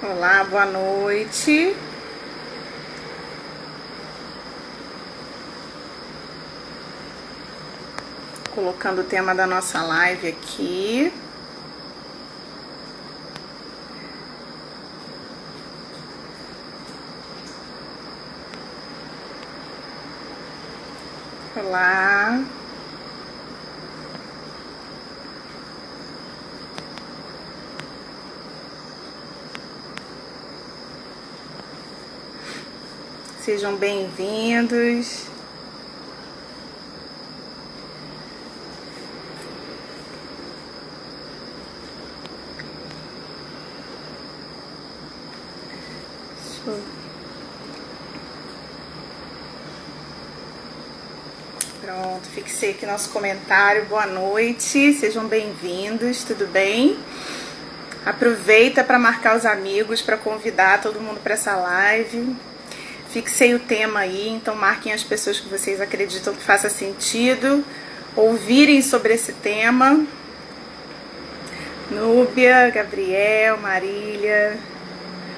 Olá, boa noite. Colocando o tema da nossa live aqui. Olá. Sejam bem-vindos. Pronto, fixei aqui nosso comentário. Boa noite, sejam bem-vindos, tudo bem? Aproveita para marcar os amigos, para convidar todo mundo para essa live. Fixei o tema aí, então marquem as pessoas que vocês acreditam que faça sentido ouvirem sobre esse tema. Núbia, Gabriel, Marília.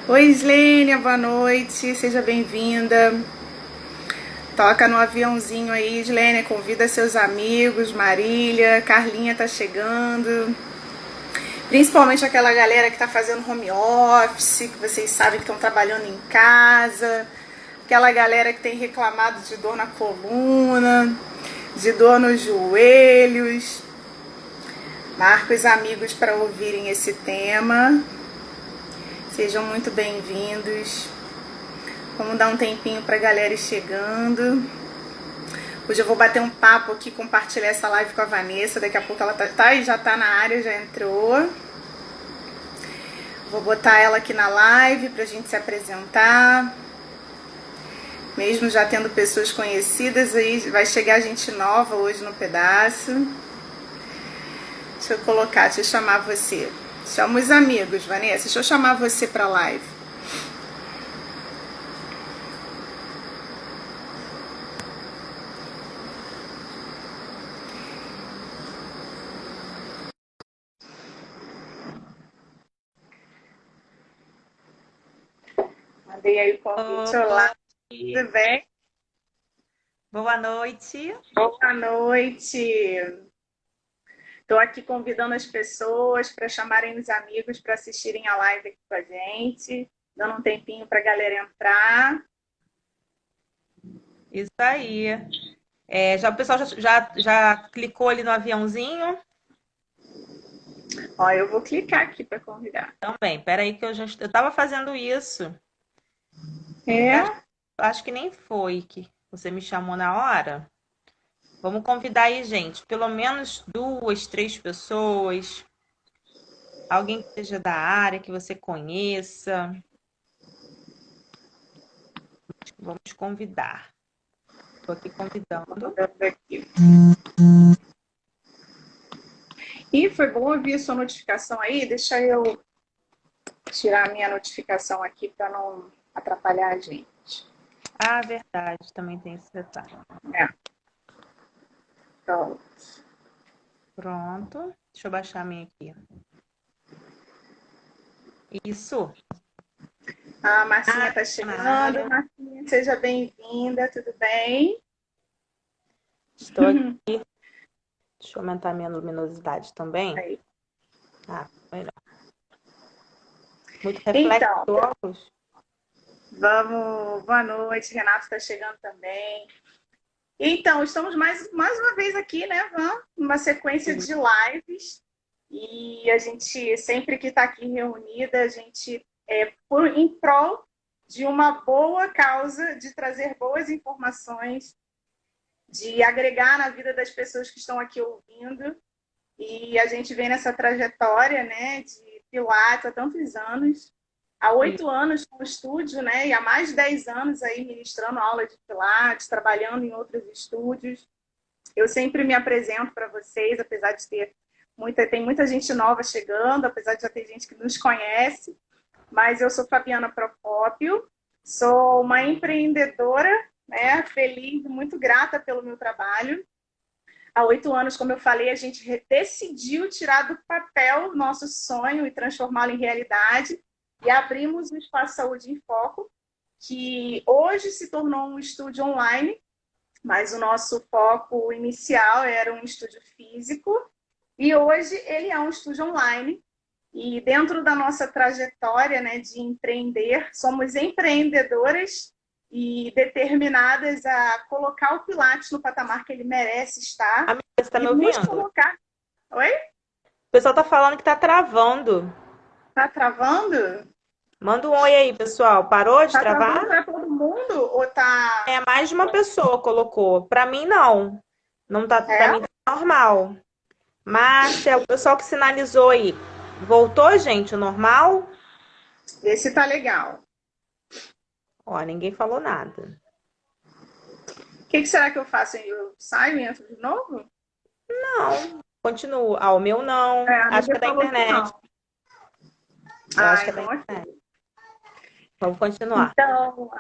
Oi, Islênia, boa noite, seja bem-vinda. Toca no aviãozinho aí, Islênia, convida seus amigos, Marília, Carlinha tá chegando. Principalmente aquela galera que tá fazendo home office, que vocês sabem que estão trabalhando em casa. Aquela galera que tem reclamado de dor na coluna, de dor nos joelhos. Marca os amigos para ouvirem esse tema. Sejam muito bem-vindos. Vamos dar um tempinho para a galera ir chegando. Hoje eu vou bater um papo aqui, compartilhar essa live com a Vanessa. Daqui a pouco ela já tá na área, já entrou. Vou botar ela aqui na live pra gente se apresentar. Mesmo já tendo pessoas conhecidas, aí vai chegar gente nova hoje no pedaço. Deixa eu chamar você. Chama os amigos, Vanessa. Deixa eu chamar você pra live. Mandei aí o convite. Olá, tudo bem? Boa noite. Boa noite. Estou aqui convidando as pessoas para chamarem os amigos para assistirem a live aqui com a gente, dando um tempinho para a galera entrar. Isso aí. O pessoal já clicou ali no aviãozinho? Ó, eu vou clicar aqui para convidar. Também, peraí que eu estava fazendo isso. É? Acho que nem foi que você me chamou na hora. Vamos convidar aí, gente, pelo menos 2, 3 pessoas. Alguém que seja da área, que você conheça. Vamos convidar. Estou aqui convidando. Aqui. E foi bom ouvir a sua notificação aí. Deixa eu tirar a minha notificação aqui para não atrapalhar a gente. Ah, verdade, também tem esse detalhe. É. Pronto. Pronto. Deixa eu baixar a minha aqui. Isso. A Marcinha está chegando. Marcinha, seja bem-vinda, tudo bem? Estou aqui. Deixa eu aumentar a minha luminosidade também. Aí. Melhor. Muito reflexos. Vamos, boa noite, Renato está chegando também. Então, estamos mais uma vez aqui, né, Van? Uma sequência de lives. E a gente, sempre que está aqui reunida, a gente em prol de uma boa causa, de trazer boas informações, de agregar na vida das pessoas que estão aqui ouvindo. E a gente vem nessa trajetória, né, de Pilates há tantos anos, há 8 anos com o estúdio, né, e há mais de 10 anos aí ministrando aula de Pilates, trabalhando em outros estúdios. Eu sempre me apresento para vocês, apesar de tem muita gente nova chegando, apesar de já ter gente que nos conhece, mas eu sou Fabiana Procópio, sou uma empreendedora, né, feliz, muito grata pelo meu trabalho. Há 8 anos, como eu falei, a gente decidiu tirar do papel nosso sonho e transformá-lo em realidade. e abrimos o Espaço Saúde em Foco, que hoje se tornou um estúdio online, mas o nosso foco inicial era um estúdio físico, e hoje ele é um estúdio online. E dentro da nossa trajetória, né, de empreender, somos empreendedoras e determinadas a colocar o Pilates no patamar que ele merece estar Amiga, você tá e me nos ouvindo? colocar. Oi? O pessoal tá falando que tá travando. Tá travando? Manda um oi aí, pessoal. Parou de Tá travando travar? para todo mundo ou tá? É, mais de uma pessoa colocou. Pra mim, não. Não tá, pra É? mim tá normal. Márcia, o pessoal que sinalizou aí. Voltou, gente, o normal? Esse tá legal. Ó, ninguém falou nada. O que será que eu faço? Eu saio e entro de novo? Não, continua. Ah, o meu É, não. a Acho que amiga é da falou que internet. não. Eu acho Ah, que é da então internet. ok. Vamos continuar. Então,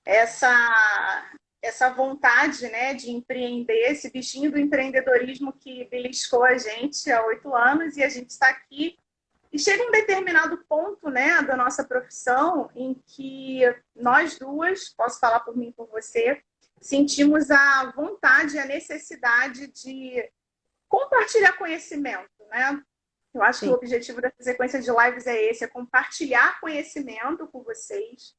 essa vontade, né, de empreender, esse bichinho do empreendedorismo que beliscou a gente há 8 anos e a gente está aqui. E chega um determinado ponto, né, da nossa profissão em que nós duas, posso falar por mim e por você, sentimos a vontade e a necessidade de compartilhar conhecimento, né? Eu acho que o Sim, objetivo da sequência de lives é esse, é compartilhar conhecimento com vocês,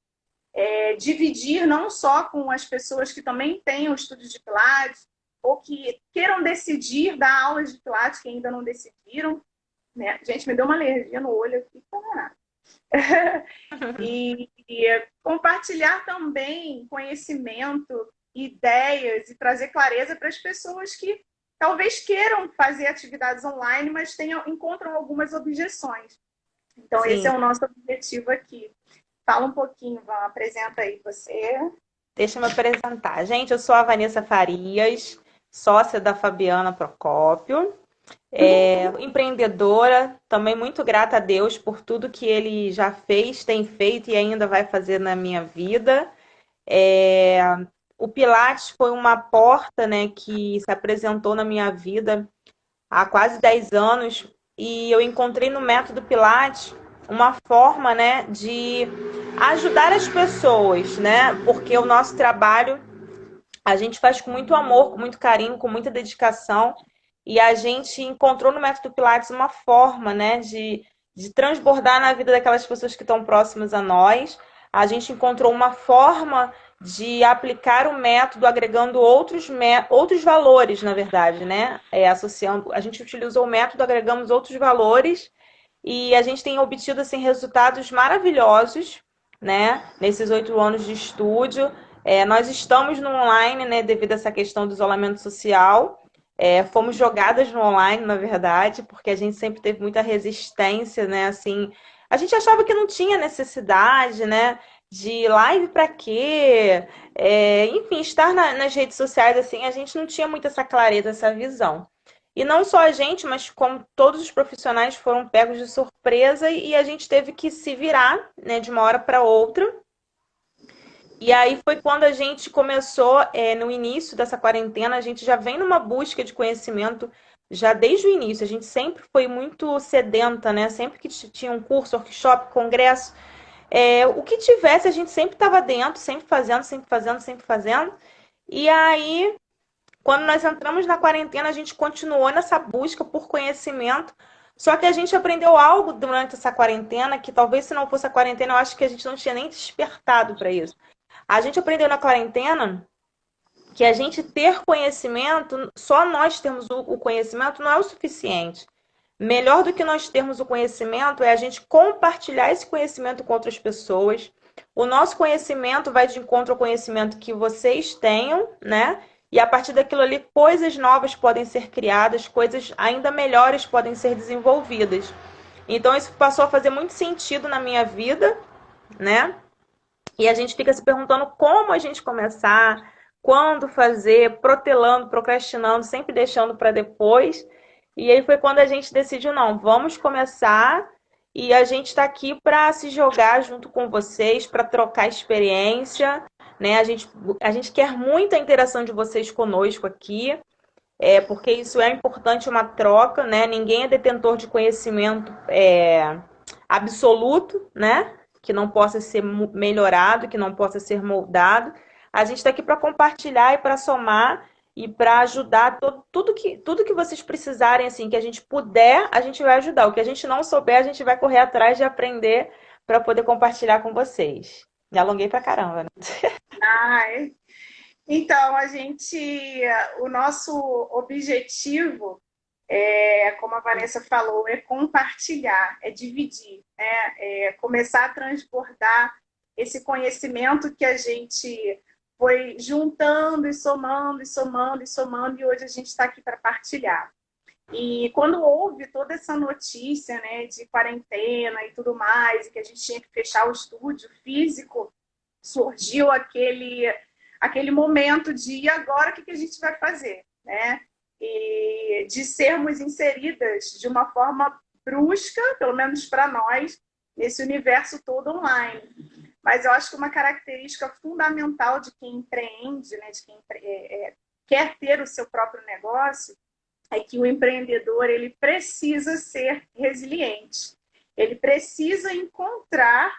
dividir não só com as pessoas que também têm o estudo de Pilates ou que queiram decidir dar aulas de Pilates que ainda não decidiram, né? Gente, me deu uma alergia no olho aqui, tá? E compartilhar também conhecimento, ideias e trazer clareza para as pessoas que talvez queiram fazer atividades online, mas encontram algumas objeções. Então, esse sim. é o nosso objetivo aqui. Fala um pouquinho, Van, apresenta aí você. Deixa eu me apresentar. Gente, eu sou a Vanessa Farias, sócia da Fabiana Procópio. Empreendedora, também muito grata a Deus por tudo que ele já fez, tem feito e ainda vai fazer na minha vida. É, o Pilates foi uma porta, né, que se apresentou na minha vida há quase 10 anos e eu encontrei no método Pilates uma forma, né, de ajudar as pessoas, né, porque o nosso trabalho a gente faz com muito amor, com muito carinho, com muita dedicação. E a gente encontrou no método Pilates uma forma, né, de transbordar na vida daquelas pessoas que estão próximas a nós. A gente encontrou uma forma de aplicar o método agregando outros valores, na verdade, né? Associando, a gente utilizou o método, agregamos outros valores e a gente tem obtido assim, resultados maravilhosos, né? Nesses 8 anos de estúdio. Nós estamos no online, né, devido a essa questão do isolamento social. Fomos jogadas no online, na verdade, porque a gente sempre teve muita resistência, né? Assim, a gente achava que não tinha necessidade, né? De live para quê? Enfim, estar nas redes sociais, assim, a gente não tinha muito essa clareza, essa visão. E não só a gente, mas como todos os profissionais foram pegos de surpresa e a gente teve que se virar, né, de uma hora para outra. E aí foi quando a gente começou, no início dessa quarentena, a gente já vem numa busca de conhecimento já desde o início. A gente sempre foi muito sedenta, né? Sempre que tinha um curso, workshop, congresso, o que tivesse, a gente sempre estava dentro, sempre fazendo, sempre fazendo, sempre fazendo. E aí, quando nós entramos na quarentena, a gente continuou nessa busca por conhecimento. Só que a gente aprendeu algo durante essa quarentena que talvez se não fosse a quarentena, eu acho que a gente não tinha nem despertado para isso. A gente aprendeu na quarentena que a gente ter conhecimento, só nós termos o conhecimento não é o suficiente. Melhor do que nós termos o conhecimento é a gente compartilhar esse conhecimento com outras pessoas. O nosso conhecimento vai de encontro ao conhecimento que vocês tenham, né? E a partir daquilo ali, coisas novas podem ser criadas, coisas ainda melhores podem ser desenvolvidas. Então, isso passou a fazer muito sentido na minha vida, né? E a gente fica se perguntando como a gente começar, quando fazer, protelando, procrastinando, sempre deixando para depois. E aí foi quando a gente decidiu, não, vamos começar e a gente está aqui para se jogar junto com vocês, para trocar experiência, né? A gente quer muito a interação de vocês conosco aqui, porque isso é importante, uma troca, né? Ninguém é detentor de conhecimento absoluto, né? que não possa ser melhorado, que não possa ser moldado. A gente está aqui para compartilhar e para somar e para ajudar tudo que vocês precisarem, assim, que a gente puder, a gente vai ajudar. O que a gente não souber, a gente vai correr atrás de aprender para poder compartilhar com vocês. Me alonguei pra caramba, né? Ai, então, o nosso objetivo como a Vanessa falou, é compartilhar, é dividir, né? É começar a transbordar esse conhecimento que a gente foi juntando e somando, e somando, e somando, e hoje a gente está aqui para partilhar. E quando houve toda essa notícia, né, de quarentena e tudo mais, e que a gente tinha que fechar o estúdio físico, surgiu aquele momento de e agora o que a gente vai fazer, né? E de sermos inseridas de uma forma brusca, pelo menos para nós, nesse universo todo online. Mas eu acho que uma característica fundamental de quem empreende, né, de quem quer ter o seu próprio negócio, é que o empreendedor ele precisa ser resiliente. Ele precisa encontrar,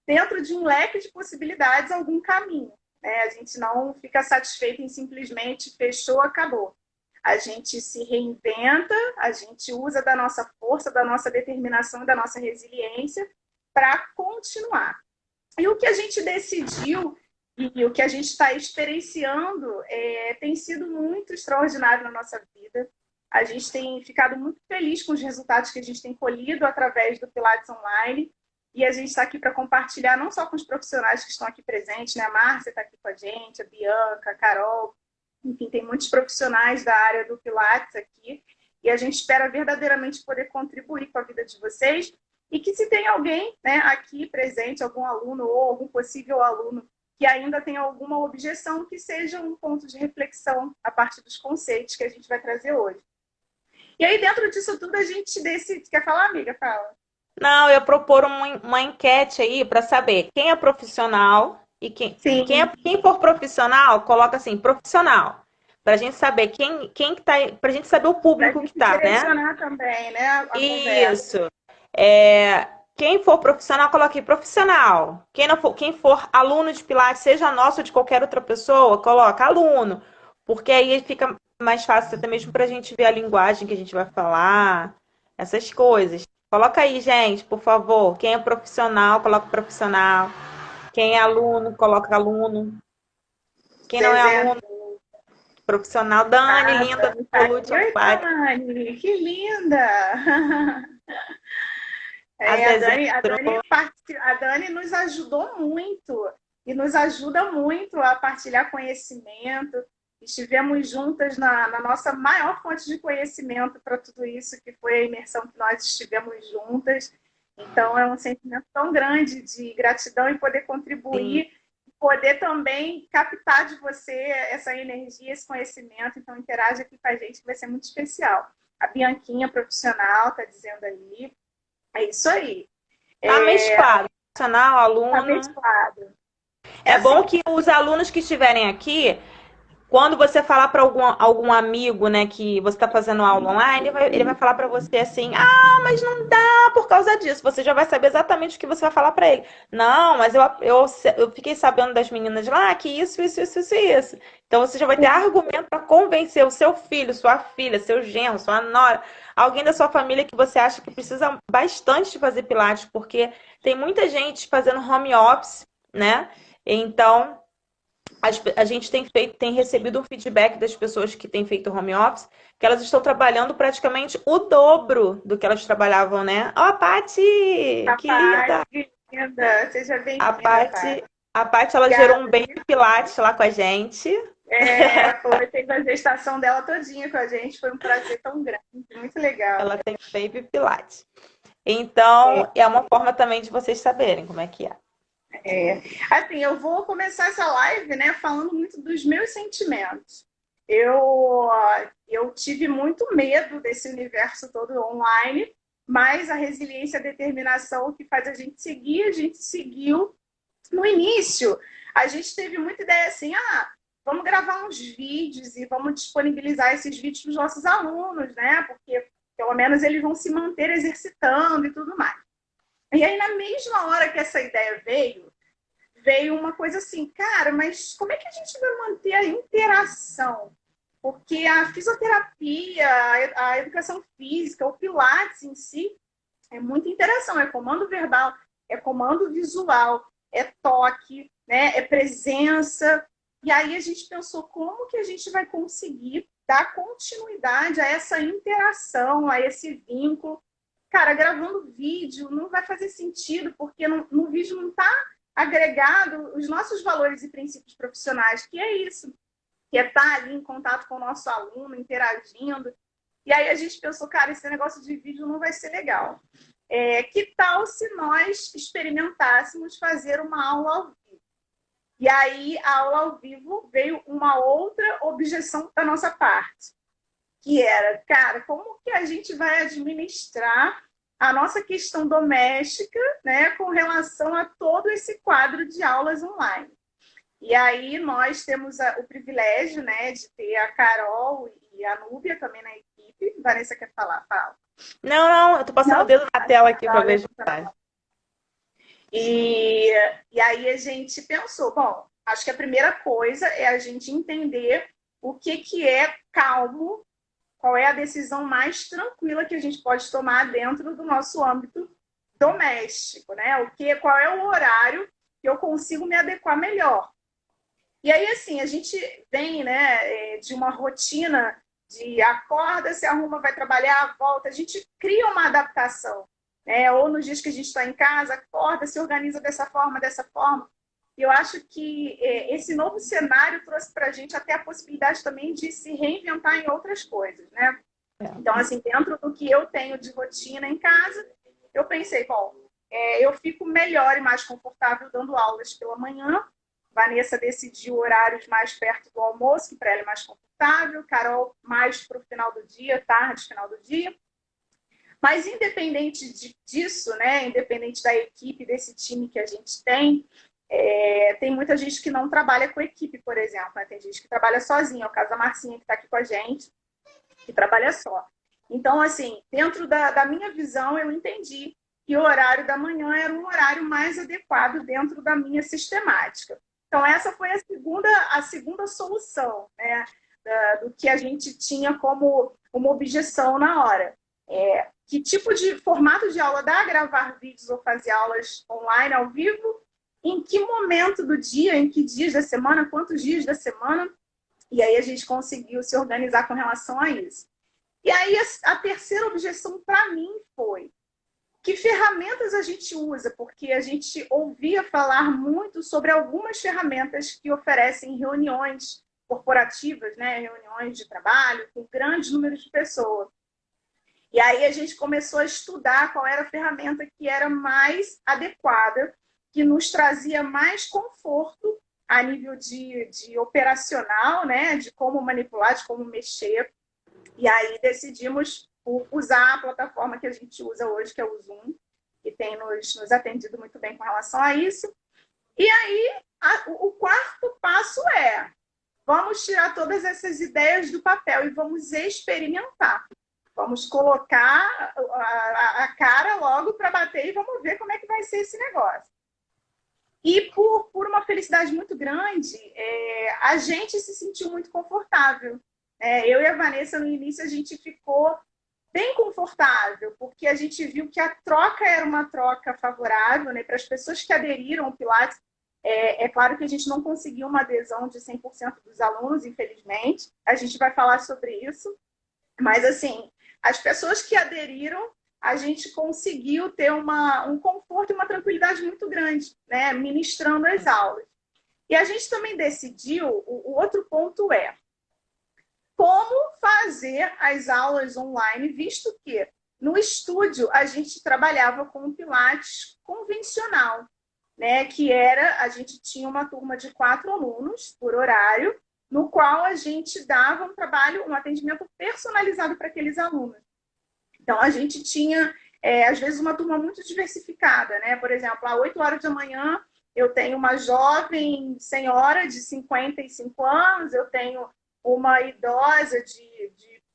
dentro de um leque de possibilidades, algum caminho. A gente não fica satisfeito em simplesmente fechou, acabou. A gente se reinventa, a gente usa da nossa força, da nossa determinação, da nossa resiliência para continuar. E o que a gente decidiu e o que a gente está experienciando tem sido muito extraordinário na nossa vida. A gente tem ficado muito feliz com os resultados que a gente tem colhido através do Pilates Online. E a gente está aqui para compartilhar não só com os profissionais que estão aqui presentes, né? A Márcia está aqui com a gente, a Bianca, a Carol, enfim, tem muitos profissionais da área do Pilates aqui. E a gente espera verdadeiramente poder contribuir com a vida de vocês. E que se tem alguém, né, aqui presente, algum aluno ou algum possível aluno que ainda tem alguma objeção, que seja um ponto de reflexão a partir dos conceitos que a gente vai trazer hoje. E aí, dentro disso tudo, a gente decide... Quer falar, amiga? Fala. Não, eu ia propor uma enquete aí para saber quem é profissional e quem for profissional, coloca assim, profissional. Para a gente saber quem que tá, para a gente saber o público que tá, né? Direcionar também, né? A Isso. conversa. Quem for profissional, coloque aí, profissional. Quem for aluno de Pilates, seja nosso ou de qualquer outra pessoa, coloca aluno. Porque aí fica mais fácil até mesmo para a gente ver a linguagem que a gente vai falar, essas coisas. Coloca aí, gente, por favor. Quem é profissional, coloca profissional. Quem é aluno, coloca aluno. Quem não é aluno, profissional. Dani, linda, Polute Oi, Dani, que linda! A Dani nos ajudou muito e nos ajuda muito a partilhar conhecimento. Estivemos juntas na nossa maior fonte de conhecimento para tudo isso, que foi a imersão que nós estivemos juntas. Então, é um sentimento tão grande de gratidão e poder contribuir, poder também captar de você essa energia, esse conhecimento. Então, interage aqui com a gente, que vai ser muito especial. A Bianquinha, profissional, está dizendo ali. É isso aí. Tá mesclado, profissional, aluno. Tá mesclado. É bom que os alunos que estiverem aqui, quando você falar para algum amigo, né, que você está fazendo aula online, ele vai falar para você assim: ah, mas não dá por causa disso. Você já vai saber exatamente o que você vai falar para ele. Não, mas eu fiquei sabendo das meninas lá que isso. Então você já vai ter argumento para convencer o seu filho, sua filha, seu genro, sua nora, alguém da sua família que você acha que precisa bastante de fazer Pilates, porque tem muita gente fazendo home office, né? Então a gente tem recebido um feedback das pessoas que têm feito home office, que elas estão trabalhando praticamente o dobro do que elas trabalhavam, né? Ó, Paty! Que linda! Que linda! Seja bem-vinda, a Paty, ela gerou um baby pilates lá com a gente. Fez a gestação dela todinha com a gente, foi um prazer tão grande, muito legal. Ela tem baby pilates. Então, é uma forma também de vocês saberem como é que é. Assim, eu vou começar essa live, né, falando muito dos meus sentimentos. Eu tive muito medo desse universo todo online, mas a resiliência e a determinação que faz a gente seguiu. No início, a gente teve muita ideia assim, vamos gravar uns vídeos e vamos disponibilizar esses vídeos para os nossos alunos, né, porque pelo menos eles vão se manter exercitando e tudo mais. E aí, na mesma hora que essa ideia veio uma coisa assim, cara, mas como é que a gente vai manter a interação? Porque a fisioterapia, a educação física, o Pilates em si, é muita interação, é comando verbal, é comando visual, é toque, né? É presença. E aí a gente pensou como que a gente vai conseguir dar continuidade a essa interação, a esse vínculo. Cara, gravando vídeo não vai fazer sentido, porque no vídeo não está agregado os nossos valores e princípios profissionais, que é isso, que é estar ali em contato com o nosso aluno, interagindo. E aí a gente pensou, cara, esse negócio de vídeo não vai ser legal. Que tal se nós experimentássemos fazer uma aula ao vivo? E aí, a aula ao vivo veio uma outra objeção da nossa parte, que era, cara, como que a gente vai administrar a nossa questão doméstica, né, com relação a todo esse quadro de aulas online? E aí nós temos o privilégio, né, de ter a Carol e a Núbia também na equipe. Vanessa quer falar? Fala. Não, não, eu tô passando o Não? dedo na tela aqui para ver as Tá. mensagens. E aí a gente pensou, bom, acho que a primeira coisa é a gente entender o que é calmo, qual é a decisão mais tranquila que a gente pode tomar dentro do nosso âmbito doméstico, né? Qual é o horário que eu consigo me adequar melhor. E aí, assim, a gente vem, né, de uma rotina de acorda, se arruma, vai trabalhar, volta. A gente cria uma adaptação, né? Ou nos dias que a gente está em casa, acorda, se organiza dessa forma, dessa forma. E eu acho que esse novo cenário trouxe para a gente até a possibilidade também de se reinventar em outras coisas, né? Então, assim, dentro do que eu tenho de rotina em casa, eu pensei, bom, eu fico melhor e mais confortável dando aulas pela manhã. Vanessa decidiu horários mais perto do almoço, que para ela é mais confortável. Carol, mais para o final do dia, tarde, final do dia. Mas independente disso, né, independente da equipe, desse time que a gente tem muita gente que não trabalha com equipe, por exemplo. Né? Tem gente que trabalha sozinha. É o caso da Marcinha, que está aqui com a gente, que trabalha só. Então, assim, dentro da minha visão, eu entendi que o horário da manhã era um horário mais adequado dentro da minha sistemática. Então, essa foi a segunda solução, né, do que a gente tinha como uma objeção na hora. Que tipo de formato de aula dá gravar vídeos ou fazer aulas online, ao vivo? Em que momento do dia, em que dias da semana, quantos dias da semana? E aí a gente conseguiu se organizar com relação a isso. E aí a terceira objeção para mim foi que ferramentas a gente usa, porque a gente ouvia falar muito sobre algumas ferramentas que oferecem reuniões corporativas, né, reuniões de trabalho com grandes números de pessoas. E aí a gente começou a estudar qual era a ferramenta que era mais adequada, que nos trazia mais conforto a nível de operacional, né, de como manipular, de como mexer. E aí decidimos usar a plataforma que a gente usa hoje, que é o Zoom, que tem nos atendido muito bem com relação a isso. E aí o quarto passo vamos tirar todas essas ideias do papel e vamos experimentar. Vamos colocar a cara logo para bater e vamos ver como é que vai ser esse negócio. E por uma felicidade muito grande, a gente se sentiu muito confortável. Eu e a Vanessa, no início, a gente ficou bem confortável, porque a gente viu que a troca era uma troca favorável, né? Para as pessoas que aderiram ao Pilates. É claro que a gente não conseguiu uma adesão de 100% dos alunos, infelizmente. A gente vai falar sobre isso. Mas, assim, as pessoas que aderiram, a gente conseguiu ter um conforto e uma tranquilidade muito grande, né? Ministrando as aulas. E a gente também decidiu, o outro ponto como fazer as aulas online, visto que no estúdio a gente trabalhava com o Pilates convencional, né? Que a gente tinha uma turma de 4 alunos por horário, no qual a gente dava um trabalho, um atendimento personalizado para aqueles alunos. Então, a gente tinha, às vezes, uma turma muito diversificada, né? Por exemplo, às 8 horas da manhã, eu tenho uma jovem senhora de 55 anos, eu tenho uma idosa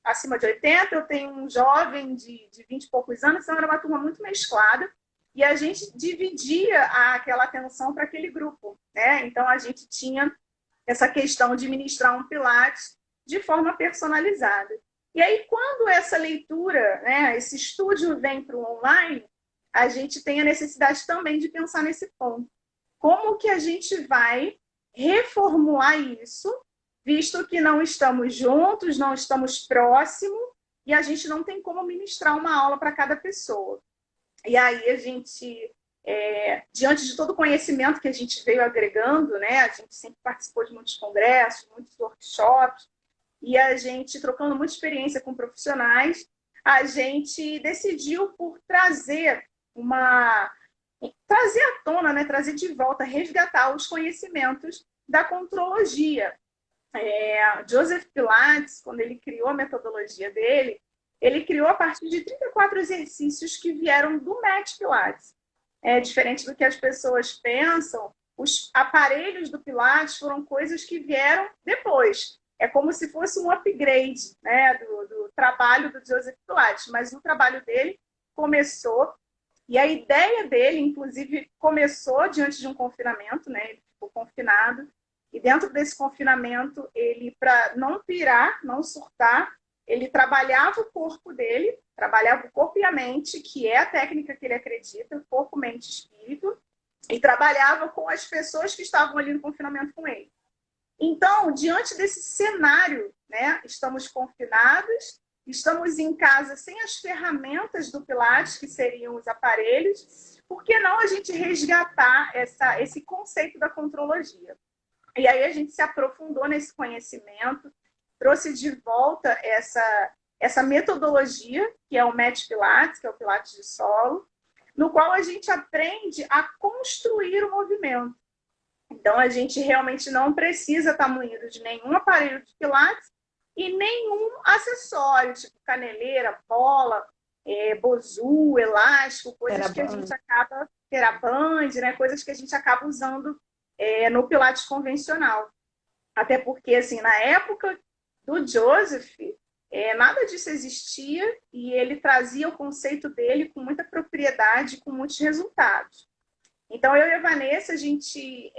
acima de 80, eu tenho um jovem de 20 e poucos anos, então era uma turma muito mesclada. e a gente dividia aquela atenção para aquele grupo, né? Então, a gente tinha essa questão de ministrar um Pilates de forma personalizada. E aí, quando essa leitura, né, esse estúdio vem para o online, a gente tem a necessidade também de pensar nesse ponto. Como que a gente vai reformular isso, visto que não estamos juntos, não estamos próximos, e a gente não tem como ministrar uma aula para cada pessoa. E aí a gente, diante de todo o conhecimento que a gente veio agregando, né, a gente sempre participou de muitos congressos, muitos workshops, e a gente, trocando muita experiência com profissionais, a gente decidiu por trazer à tona, né, trazer de volta, resgatar os conhecimentos da contrologia. Joseph Pilates, quando ele criou a metodologia dele, ele criou a partir de 34 exercícios que vieram do Mat Pilates. Diferente do que as pessoas pensam, os aparelhos do Pilates foram coisas que vieram depois. É como se fosse um upgrade, né, do trabalho do Joseph Pilates, mas o trabalho dele começou, e a ideia dele, inclusive, começou diante de um confinamento, né, ele ficou confinado, e dentro desse confinamento, ele, para não pirar, não surtar, ele trabalhava o corpo dele, trabalhava o corpo e a mente, que é a técnica que ele acredita, corpo, mente e espírito, e trabalhava com as pessoas que estavam ali no confinamento com ele. Então, diante desse cenário, né, estamos confinados, estamos em casa sem as ferramentas do Pilates, que seriam os aparelhos, por que não a gente resgatar esse conceito da contrologia? E aí a gente se aprofundou nesse conhecimento, trouxe de volta essa metodologia, que é o Mat Pilates, que é o Pilates de solo, no qual a gente aprende a construir o movimento. Então, a gente realmente não precisa estar munido de nenhum aparelho de Pilates e nenhum acessório, tipo caneleira, bola, bozu, elástico, coisas que a gente acaba, teraband, né? Coisas que a gente acaba usando no Pilates convencional. Até porque, assim, na época do Joseph, nada disso existia e ele trazia o conceito dele com muita propriedade, com muitos resultados. Então, eu e a Vanessa, a gente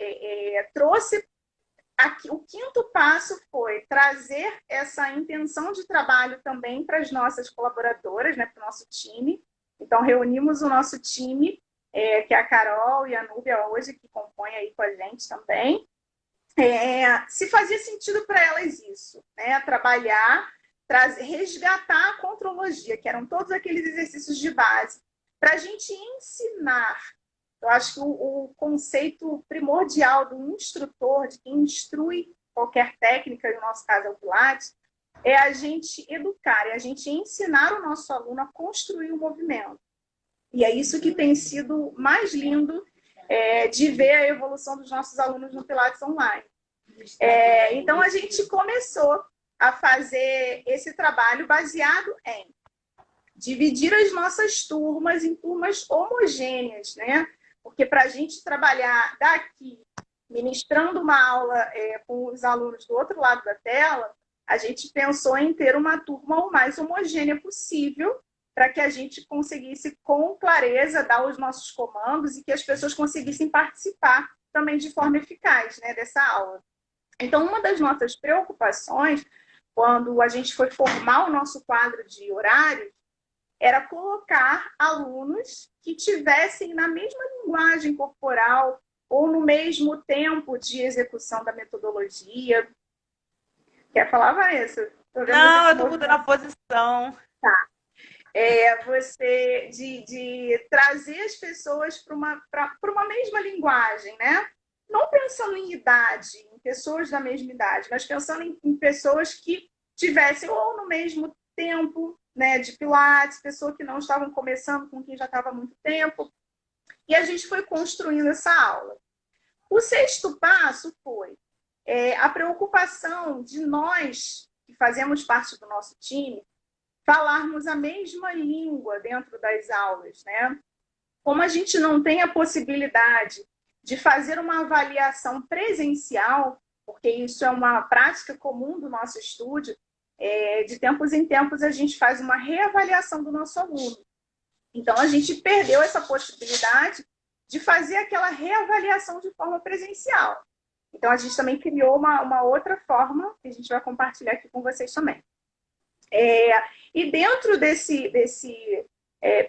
trouxe aqui, o quinto passo foi trazer essa intenção de trabalho também para as nossas colaboradoras, né, para o nosso time. Então, reunimos o nosso time, que é a Carol e a Núbia hoje, que compõem aí com a gente também. Se fazia sentido para elas isso, né? Trabalhar, resgatar a contrologia, que eram todos aqueles exercícios de base, para a gente ensinar. Eu acho que o conceito primordial do instrutor, de quem instrui qualquer técnica, no nosso caso é o Pilates, é a gente educar, é a gente ensinar o nosso aluno a construir o movimento. E é isso que tem sido mais lindo de ver a evolução dos nossos alunos no Pilates online. Então, a gente começou a fazer esse trabalho baseado em dividir as nossas turmas em turmas homogêneas, né? Porque para a gente trabalhar daqui, ministrando uma aula com os alunos do outro lado da tela, a gente pensou em ter uma turma o mais homogênea possível para que a gente conseguisse, com clareza, dar os nossos comandos e que as pessoas conseguissem participar também de forma eficaz, né, dessa aula. Então, uma das nossas preocupações, quando a gente foi formar o nosso quadro de horários, era colocar alunos que tivessem na mesma linguagem corporal ou no mesmo tempo de execução da metodologia. Quer falar, Vanessa? Não, eu estou mudando a posição. Tá. De trazer as pessoas para uma mesma linguagem, né? Não pensando em idade, em pessoas da mesma idade, mas pensando em pessoas que tivessem ou no mesmo tempo, né, de Pilates, pessoas que não estavam começando com quem já estava há muito tempo. E a gente foi construindo essa aula. O sexto passo foi a preocupação de nós, que fazemos parte do nosso time, falarmos a mesma língua dentro das aulas, né? Como a gente não tem a possibilidade de fazer uma avaliação presencial, porque isso é uma prática comum do nosso estúdio, de tempos em tempos a gente faz uma reavaliação do nosso aluno. Então, a gente perdeu essa possibilidade de fazer aquela reavaliação de forma presencial. Então, a gente também criou uma outra forma que a gente vai compartilhar aqui com vocês também. E dentro desse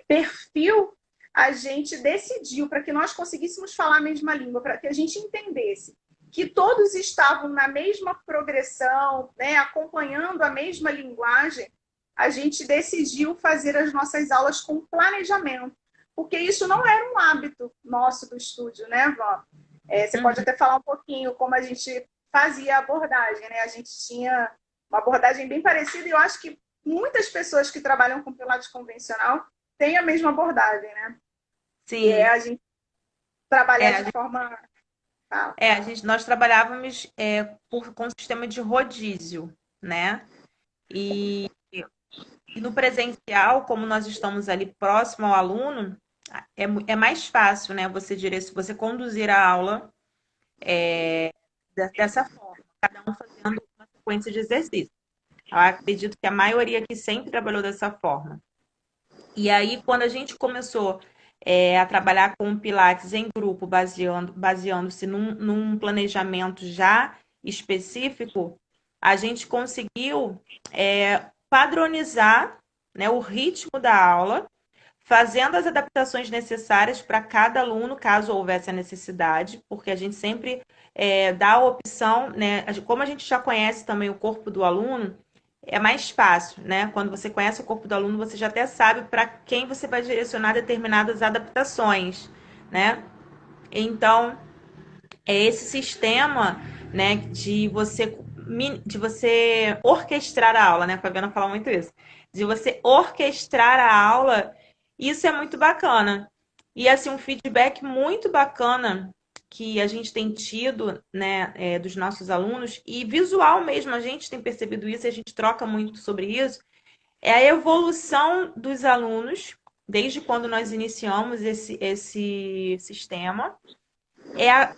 perfil, a gente decidiu, para que nós conseguíssemos falar a mesma língua, para que a gente entendesse que todos estavam na mesma progressão, né, acompanhando a mesma linguagem, a gente decidiu fazer as nossas aulas com planejamento, porque isso não era um hábito nosso do estúdio, né, Vó? Você pode até falar um pouquinho como a gente fazia a abordagem, né? A gente tinha uma abordagem bem parecida e eu acho que muitas pessoas que trabalham com pilates convencional têm a mesma abordagem, né? E Sim. a gente trabalhar É, de forma... nós trabalhávamos com um sistema de rodízio, né? E, e no presencial, como nós estamos ali próximo ao aluno, é mais fácil, né? Você conduzir a aula dessa forma, cada um fazendo uma sequência de exercícios. Eu acredito que a maioria aqui sempre trabalhou dessa forma. E aí, quando a gente começou a trabalhar com o Pilates em grupo, baseando-se num planejamento já específico, a gente conseguiu padronizar, né, o ritmo da aula, fazendo as adaptações necessárias para cada aluno, caso houvesse a necessidade, porque a gente sempre dá a opção, né? Como a gente já conhece também o corpo do aluno, é mais fácil, né? Quando você conhece o corpo do aluno, você já até sabe para quem você vai direcionar determinadas adaptações, né? Então, é esse sistema, né, de você orquestrar a aula, né? A Fabiana fala muito isso. De você orquestrar a aula, isso é muito bacana. E assim, um feedback muito bacana que a gente tem tido, né, dos nossos alunos, e visual mesmo, a gente tem percebido isso, e a gente troca muito sobre isso, é a evolução dos alunos, desde quando nós iniciamos esse sistema.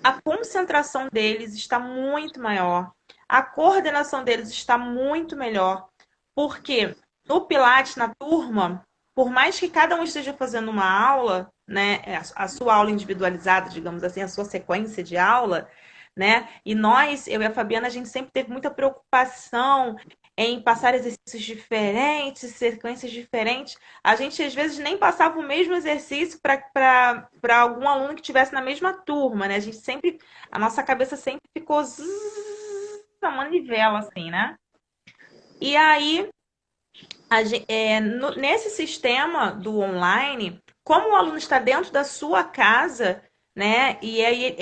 A concentração deles está muito maior, a coordenação deles está muito melhor, porque no Pilates, na turma, por mais que cada um esteja fazendo uma aula, né, a sua aula individualizada, digamos assim, a sua sequência de aula, né, e nós, eu e a Fabiana, a gente sempre teve muita preocupação em passar exercícios diferentes, sequências diferentes. A gente às vezes nem passava o mesmo exercício para algum aluno que estivesse na mesma turma, né? A nossa cabeça sempre ficou na manivela, assim, né? E aí, nesse sistema do online, como o aluno está dentro da sua casa, né? E aí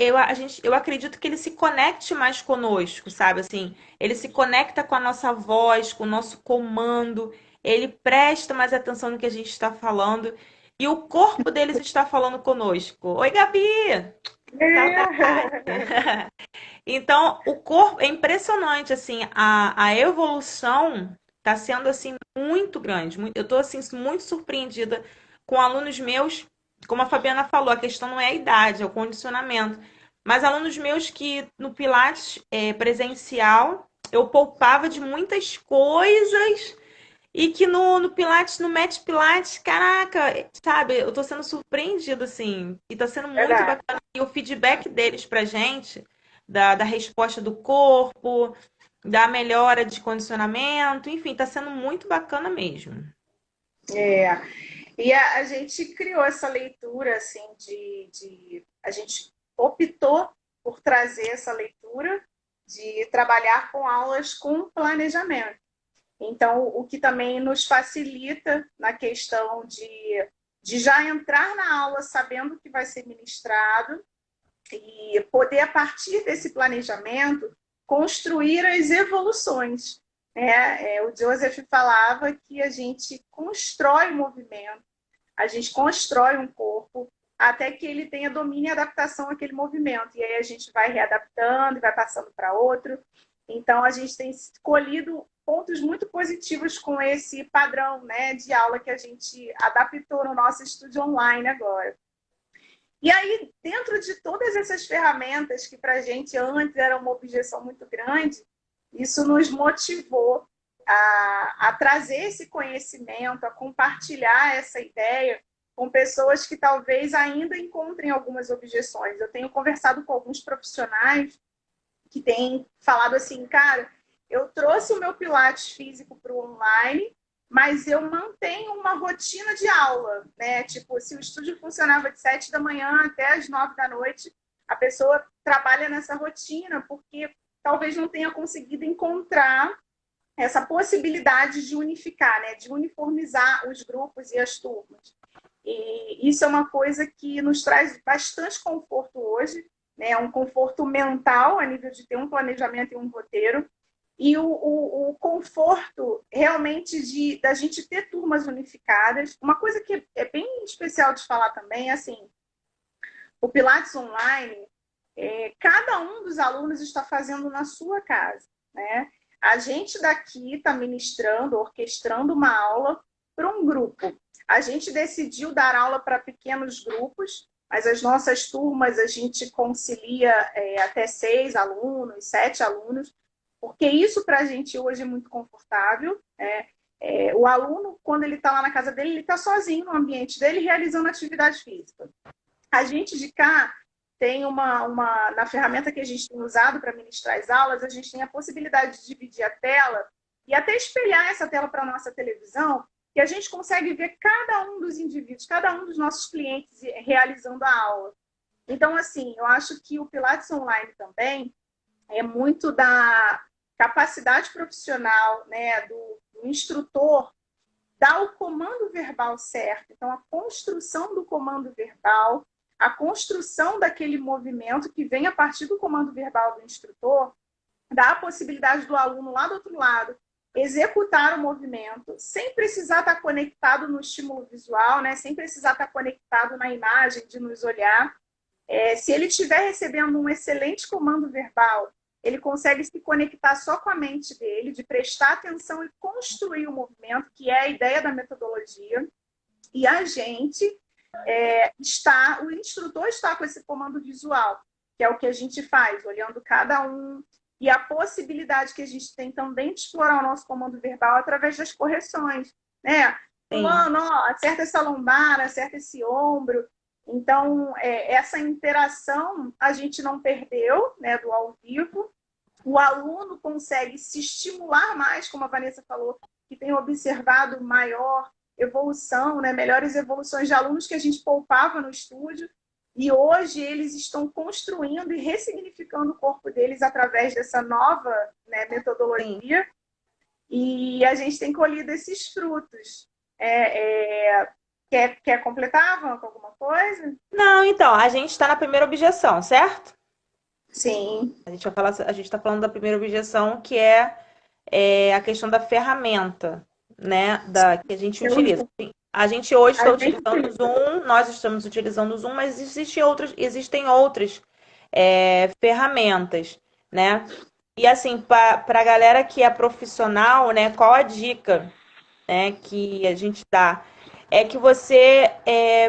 eu acredito que ele se conecte mais conosco, sabe? Assim, ele se conecta com a nossa voz, com o nosso comando, ele presta mais atenção no que a gente está falando. E o corpo deles está falando conosco. Oi, Gabi! Saudade! Então, o corpo é impressionante, assim, a evolução está sendo assim muito grande. Eu estou assim muito surpreendida com alunos meus, como a Fabiana falou, a questão não é a idade, é o condicionamento. Mas alunos meus que no Pilates presencial eu poupava de muitas coisas e que no Pilates, no Match Pilates, caraca, sabe, eu tô sendo surpreendida, assim, e tá sendo muito Verdade. bacana. E o feedback deles pra gente, da resposta do corpo, da melhora de condicionamento, enfim, tá sendo muito bacana mesmo. É. E a gente criou essa leitura, assim, a gente optou por trazer essa leitura de trabalhar com aulas com planejamento. Então, o que também nos facilita na questão de já entrar na aula sabendo o que vai ser ministrado e poder, a partir desse planejamento, construir as evoluções. O Joseph falava que a gente constrói o movimento, a gente constrói um corpo até que ele tenha domínio e adaptação àquele movimento. E aí a gente vai readaptando e vai passando para outro. Então, a gente tem escolhido pontos muito positivos com esse padrão, né, de aula que a gente adaptou no nosso estúdio online agora. E aí, dentro de todas essas ferramentas que para a gente antes era uma objeção muito grande, isso nos motivou a trazer esse conhecimento, a compartilhar essa ideia, com pessoas que talvez ainda encontrem algumas objeções. Eu tenho conversado com alguns profissionais que têm falado assim, cara, eu trouxe o meu Pilates físico para o online, mas eu mantenho uma rotina de aula, né? Tipo, se o estúdio funcionava de 7 da manhã até as 9 da noite, a pessoa trabalha nessa rotina porque talvez não tenha conseguido encontrar essa possibilidade de unificar, né? De uniformizar os grupos e as turmas. E isso é uma coisa que nos traz bastante conforto hoje, né? Um conforto mental a nível de ter um planejamento e um roteiro, e o conforto realmente da gente ter turmas unificadas. Uma coisa que é bem especial de falar também é assim, o Pilates Online, cada um dos alunos está fazendo na sua casa, né? A gente daqui está ministrando, orquestrando uma aula para um grupo. A gente decidiu dar aula para pequenos grupos, mas as nossas turmas a gente concilia até 6 alunos, 7 alunos, porque isso para a gente hoje é muito confortável, né? O aluno, quando ele está lá na casa dele, ele está sozinho no ambiente dele, realizando atividade física. A gente de cá tem na ferramenta que a gente tem usado para ministrar as aulas, a gente tem a possibilidade de dividir a tela e até espelhar essa tela para a nossa televisão, que a gente consegue ver cada um dos indivíduos, cada um dos nossos clientes realizando a aula. Então, assim, eu acho que o Pilates Online também é muito da capacidade profissional, né, do instrutor dar o comando verbal certo. Então, a construção do comando verbal, a construção daquele movimento que vem a partir do comando verbal do instrutor, dá a possibilidade do aluno lá do outro lado executar o movimento sem precisar estar conectado no estímulo visual, né? Sem precisar estar conectado na imagem de nos olhar. Se ele estiver recebendo um excelente comando verbal, ele consegue se conectar só com a mente dele, de prestar atenção e construir o movimento, que é a ideia da metodologia. E a gente o instrutor está com esse comando visual, que é o que a gente faz, olhando cada um, e a possibilidade que a gente tem também de explorar o nosso comando verbal através das correções, né? Fulano, acerta essa lombar, acerta esse ombro. Então, essa interação a gente não perdeu, né, do ao vivo. O aluno consegue se estimular mais, como a Vanessa falou, que tem observado maior evolução, né, melhores evoluções de alunos que a gente poupava no estúdio. E hoje eles estão construindo e ressignificando o corpo deles através dessa nova, né, metodologia. Sim. E a gente tem colhido esses frutos. Quer completar, Van, com alguma coisa? Não, então, a gente está na primeira objeção, certo? Sim. A gente está falando da primeira objeção, que é a questão da ferramenta, né, que a gente utiliza. A gente hoje está utilizando o Zoom, nós estamos utilizando o Zoom, mas existem outras ferramentas, né? E assim, para a galera que é profissional, né, qual a dica, né, que a gente dá? É que você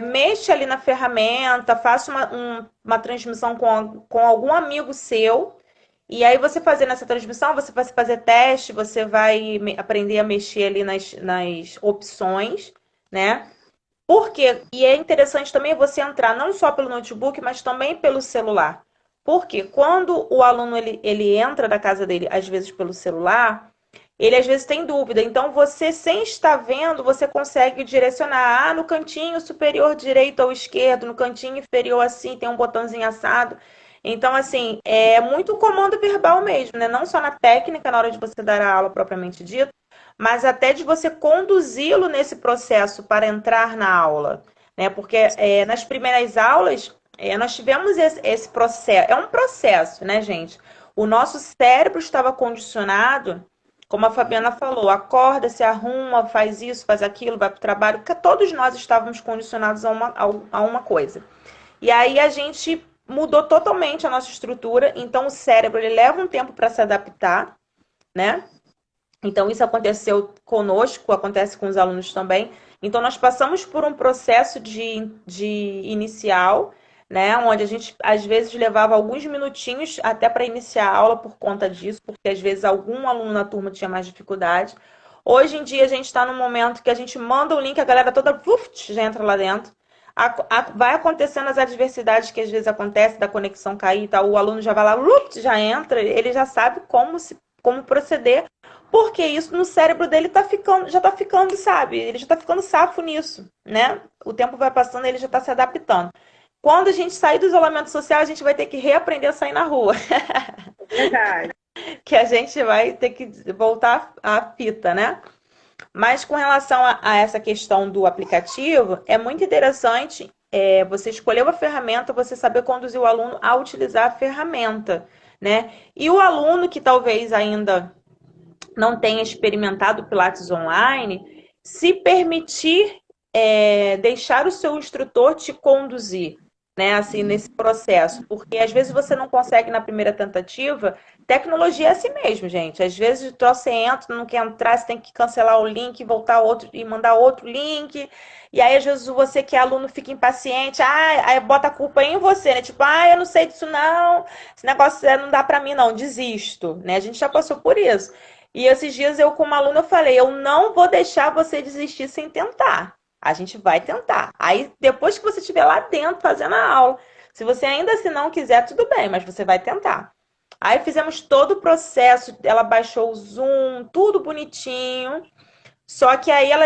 mexa ali na ferramenta, faça uma transmissão com algum amigo seu, e aí você fazendo essa transmissão, você vai fazer teste, você vai aprender a mexer ali nas opções, né? E é interessante também você entrar não só pelo notebook, mas também pelo celular. Porque quando o aluno ele entra da casa dele, às vezes pelo celular, ele às vezes tem dúvida. Então, você, sem estar vendo, você consegue direcionar. No cantinho superior direito ou esquerdo, no cantinho inferior assim, tem um botãozinho assado. Então, assim, é muito comando verbal mesmo, né? Não só na técnica, na hora de você dar a aula propriamente dita, mas até de você conduzi-lo nesse processo para entrar na aula, né? Porque nas primeiras aulas, nós tivemos esse processo. É um processo, né, gente? O nosso cérebro estava condicionado, como a Fabiana falou, acorda, se arruma, faz isso, faz aquilo, vai para o trabalho, porque todos nós estávamos condicionados a uma coisa. E aí a gente mudou totalmente a nossa estrutura, então o cérebro ele leva um tempo para se adaptar, né? Então isso aconteceu conosco, acontece com os alunos também. Então nós passamos por um processo de inicial, né, onde a gente às vezes levava alguns minutinhos até para iniciar a aula por conta disso, porque às vezes algum aluno na turma tinha mais dificuldade. Hoje em dia a gente está num momento que a gente manda o link, a galera toda já entra lá dentro. vai acontecendo as adversidades que às vezes acontecem, da conexão cair e tal, o aluno já vai lá, já entra, ele já sabe como proceder, porque isso no cérebro dele já tá ficando, sabe? Ele já tá ficando safo nisso, né? O tempo vai passando, ele já tá se adaptando. Quando a gente sair do isolamento social, a gente vai ter que reaprender a sair na rua. É verdade. Que a gente vai ter que voltar à fita, né? Mas com relação a essa questão do aplicativo, é muito interessante você escolher uma ferramenta, você saber conduzir o aluno a utilizar a ferramenta, né? E o aluno que talvez ainda não tenha experimentado Pilates online, se permitir deixar o seu instrutor te conduzir, né, assim, nesse processo, porque às vezes você não consegue na primeira tentativa. Tecnologia é assim mesmo, gente. Às vezes você entra, não quer entrar, você tem que cancelar o link, voltar outro e mandar outro link. E aí, às vezes, você que é aluno fica impaciente, aí bota a culpa em você, né? Tipo, eu não sei disso não, esse negócio não dá pra mim não, desisto, né? A gente já passou por isso. E esses dias eu com uma aluna eu falei, eu não vou deixar você desistir sem tentar. A gente vai tentar. Aí depois que você estiver lá dentro fazendo a aula, se você ainda assim não quiser, tudo bem, mas você vai tentar. Aí fizemos todo o processo, ela baixou o Zoom, tudo bonitinho. Só que aí ela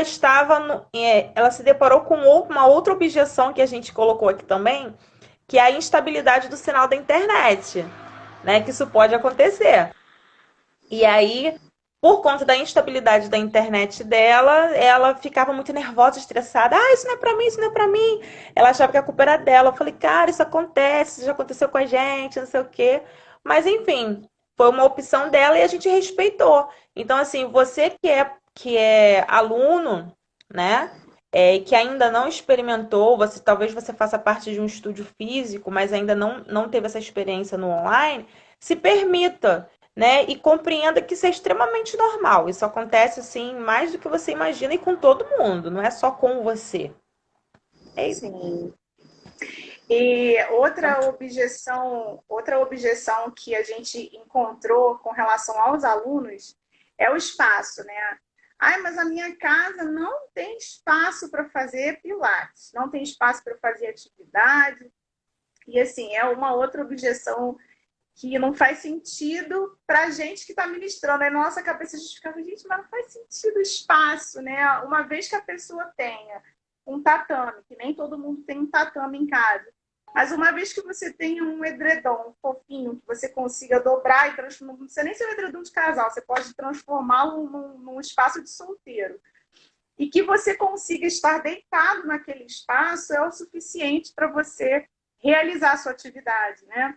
ela se deparou com uma outra objeção que a gente colocou aqui também, que é a instabilidade do sinal da internet, né? Que isso pode acontecer. E aí, por conta da instabilidade da internet dela, ela ficava muito nervosa, estressada. Isso não é pra mim, isso não é pra mim. Ela achava que a culpa era dela. Eu falei, cara, isso acontece, isso já aconteceu com a gente, não sei o quê. Mas, enfim, foi uma opção dela e a gente respeitou. Então, assim, você que é aluno, né? E que ainda não experimentou, talvez você faça parte de um estúdio físico, mas ainda não teve essa experiência no online, se permita, né? E compreenda que isso é extremamente normal. Isso acontece assim mais do que você imagina e com todo mundo, não é só com você. É isso. Sim. E outra objeção que a gente encontrou com relação aos alunos é o espaço, né? Mas a minha casa não tem espaço para fazer pilates, não tem espaço para fazer atividade. E assim, é uma outra objeção que não faz sentido para a gente que está ministrando. Aí na nossa cabeça a gente fica, gente, mas não faz sentido o espaço, né? Uma vez que a pessoa tenha um tatame, que nem todo mundo tem um tatame em casa, mas uma vez que você tenha um edredom fofinho, que você consiga dobrar e transformar, não precisa nem ser um edredom de casal, você pode transformá-lo num espaço de solteiro. E que você consiga estar deitado naquele espaço é o suficiente para você realizar a sua atividade, né?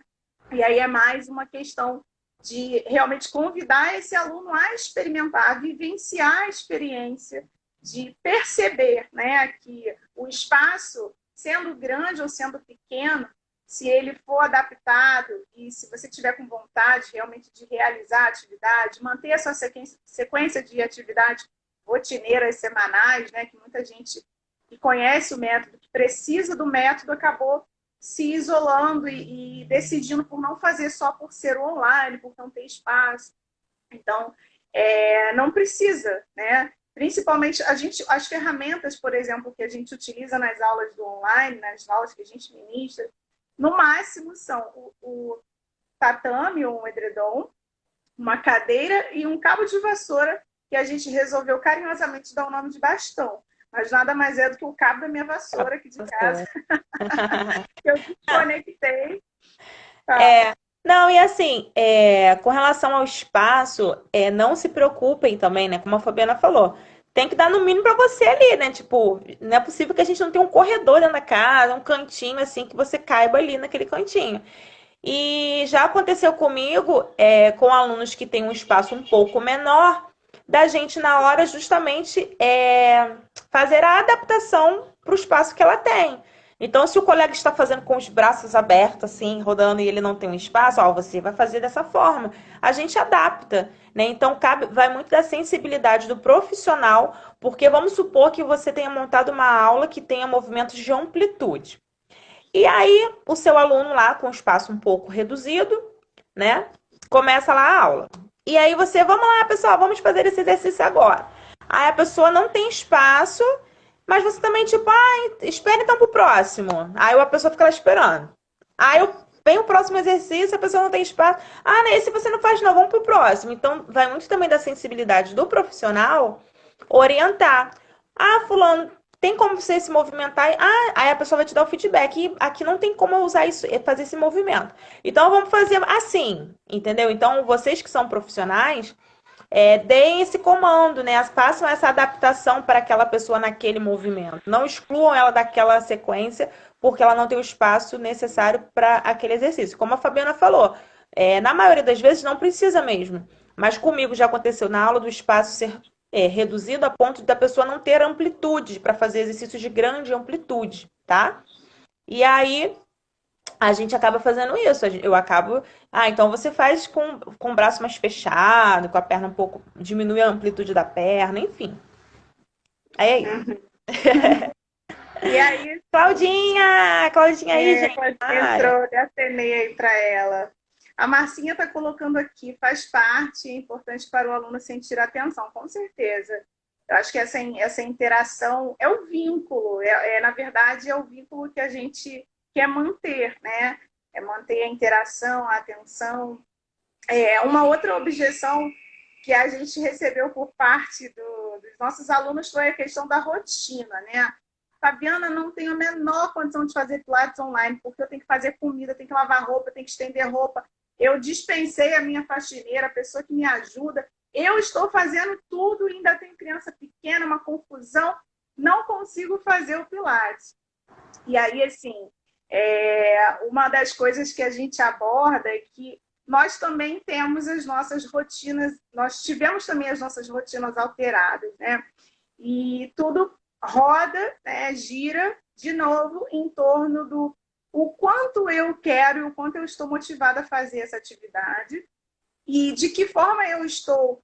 E aí é mais uma questão de realmente convidar esse aluno a experimentar, a vivenciar a experiência, de perceber, né, que o espaço, sendo grande ou sendo pequeno, se ele for adaptado e se você tiver com vontade realmente de realizar a atividade, manter a sua sequência de atividades rotineiras, semanais, né, que muita gente que conhece o método, que precisa do método, acabou se isolando e decidindo por não fazer só por ser online, por não ter espaço. Então, não precisa, né? Principalmente as ferramentas, por exemplo, que a gente utiliza nas aulas do online, nas aulas que a gente ministra, no máximo são o tatame, ou um edredom, uma cadeira e um cabo de vassoura que a gente resolveu carinhosamente dar o nome de bastão. Mas nada mais é do que o cabo da minha vassoura aqui de casa, que eu desconectei. Tá. Não, e assim, com relação ao espaço, não se preocupem também, né? Como a Fabiana falou, tem que dar no mínimo para você ali, né? Tipo, não é possível que a gente não tenha um corredor dentro da casa, um cantinho assim, que você caiba ali naquele cantinho. E já aconteceu comigo, com alunos que têm um espaço um pouco menor, da gente, na hora, justamente, fazer a adaptação para o espaço que ela tem. Então, se o colega está fazendo com os braços abertos, assim, rodando, e ele não tem um espaço, você vai fazer dessa forma. A gente adapta, né? Então, vai muito da sensibilidade do profissional, porque vamos supor que você tenha montado uma aula que tenha movimentos de amplitude. E aí, o seu aluno lá, com o espaço um pouco reduzido, né? Começa lá a aula. E aí vamos lá, pessoal, vamos fazer esse exercício agora. Aí a pessoa não tem espaço Mas você também, tipo, espera então pro próximo. Aí a pessoa fica lá esperando. Aí vem o próximo exercício, a pessoa não tem espaço. Esse você não faz, não, vamos pro próximo. Então, vai muito também da sensibilidade do profissional orientar. Fulano, tem como você se movimentar? Aí a pessoa vai te dar o feedback. E aqui não tem como eu usar isso, fazer esse movimento. Então, vamos fazer assim, entendeu? Então, vocês que são profissionais, deem esse comando, né? Façam essa adaptação para aquela pessoa naquele movimento. Não excluam ela daquela sequência, porque ela não tem o espaço necessário para aquele exercício. Como a Fabiana falou, na maioria das vezes não precisa mesmo. Mas comigo já aconteceu na aula do espaço ser reduzido a ponto da pessoa não ter amplitude para fazer exercícios de grande amplitude, tá? E aí a gente acaba fazendo isso. Eu acabo. Então você faz com o braço mais fechado, com a perna um pouco. Diminui a amplitude da perna, enfim. Aí é isso. Uhum. E aí, Claudinha! Claudinha aí, gente. entrou, eu acenei aí para ela. A Marcinha está colocando aqui, faz parte, é importante para o aluno sentir atenção, com certeza. Eu acho que essa interação é o vínculo, na verdade, é o vínculo que a gente quer manter, né? É manter a interação, a atenção. Uma outra objeção que a gente recebeu por parte dos nossos alunos foi a questão da rotina, né? Fabiana, não tenho a menor condição de fazer Pilates online, porque eu tenho que fazer comida, tenho que lavar roupa, tenho que estender roupa. Eu dispensei a minha faxineira, a pessoa que me ajuda. Eu estou fazendo tudo e ainda tenho criança pequena, uma confusão. Não consigo fazer o Pilates. E aí, assim, uma das coisas que a gente aborda é que nós também temos as nossas rotinas, nós tivemos também as nossas rotinas alteradas, né? E tudo roda, né, gira de novo em torno do o quanto eu quero e o quanto eu estou motivada a fazer essa atividade e de que forma eu estou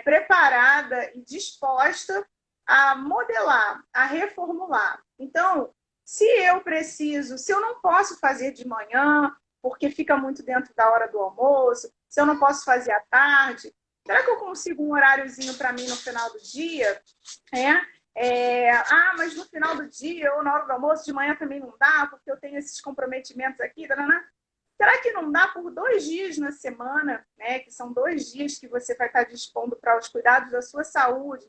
preparada e disposta a modelar, a reformular. Então, se eu não posso fazer de manhã, porque fica muito dentro da hora do almoço, se eu não posso fazer à tarde, será que eu consigo um horáriozinho para mim no final do dia? Mas no final do dia ou na hora do almoço, de manhã também não dá, porque eu tenho esses comprometimentos aqui. Será que não dá por 2 dias na semana, né? Que são 2 dias que você vai estar dispondo para os cuidados da sua saúde,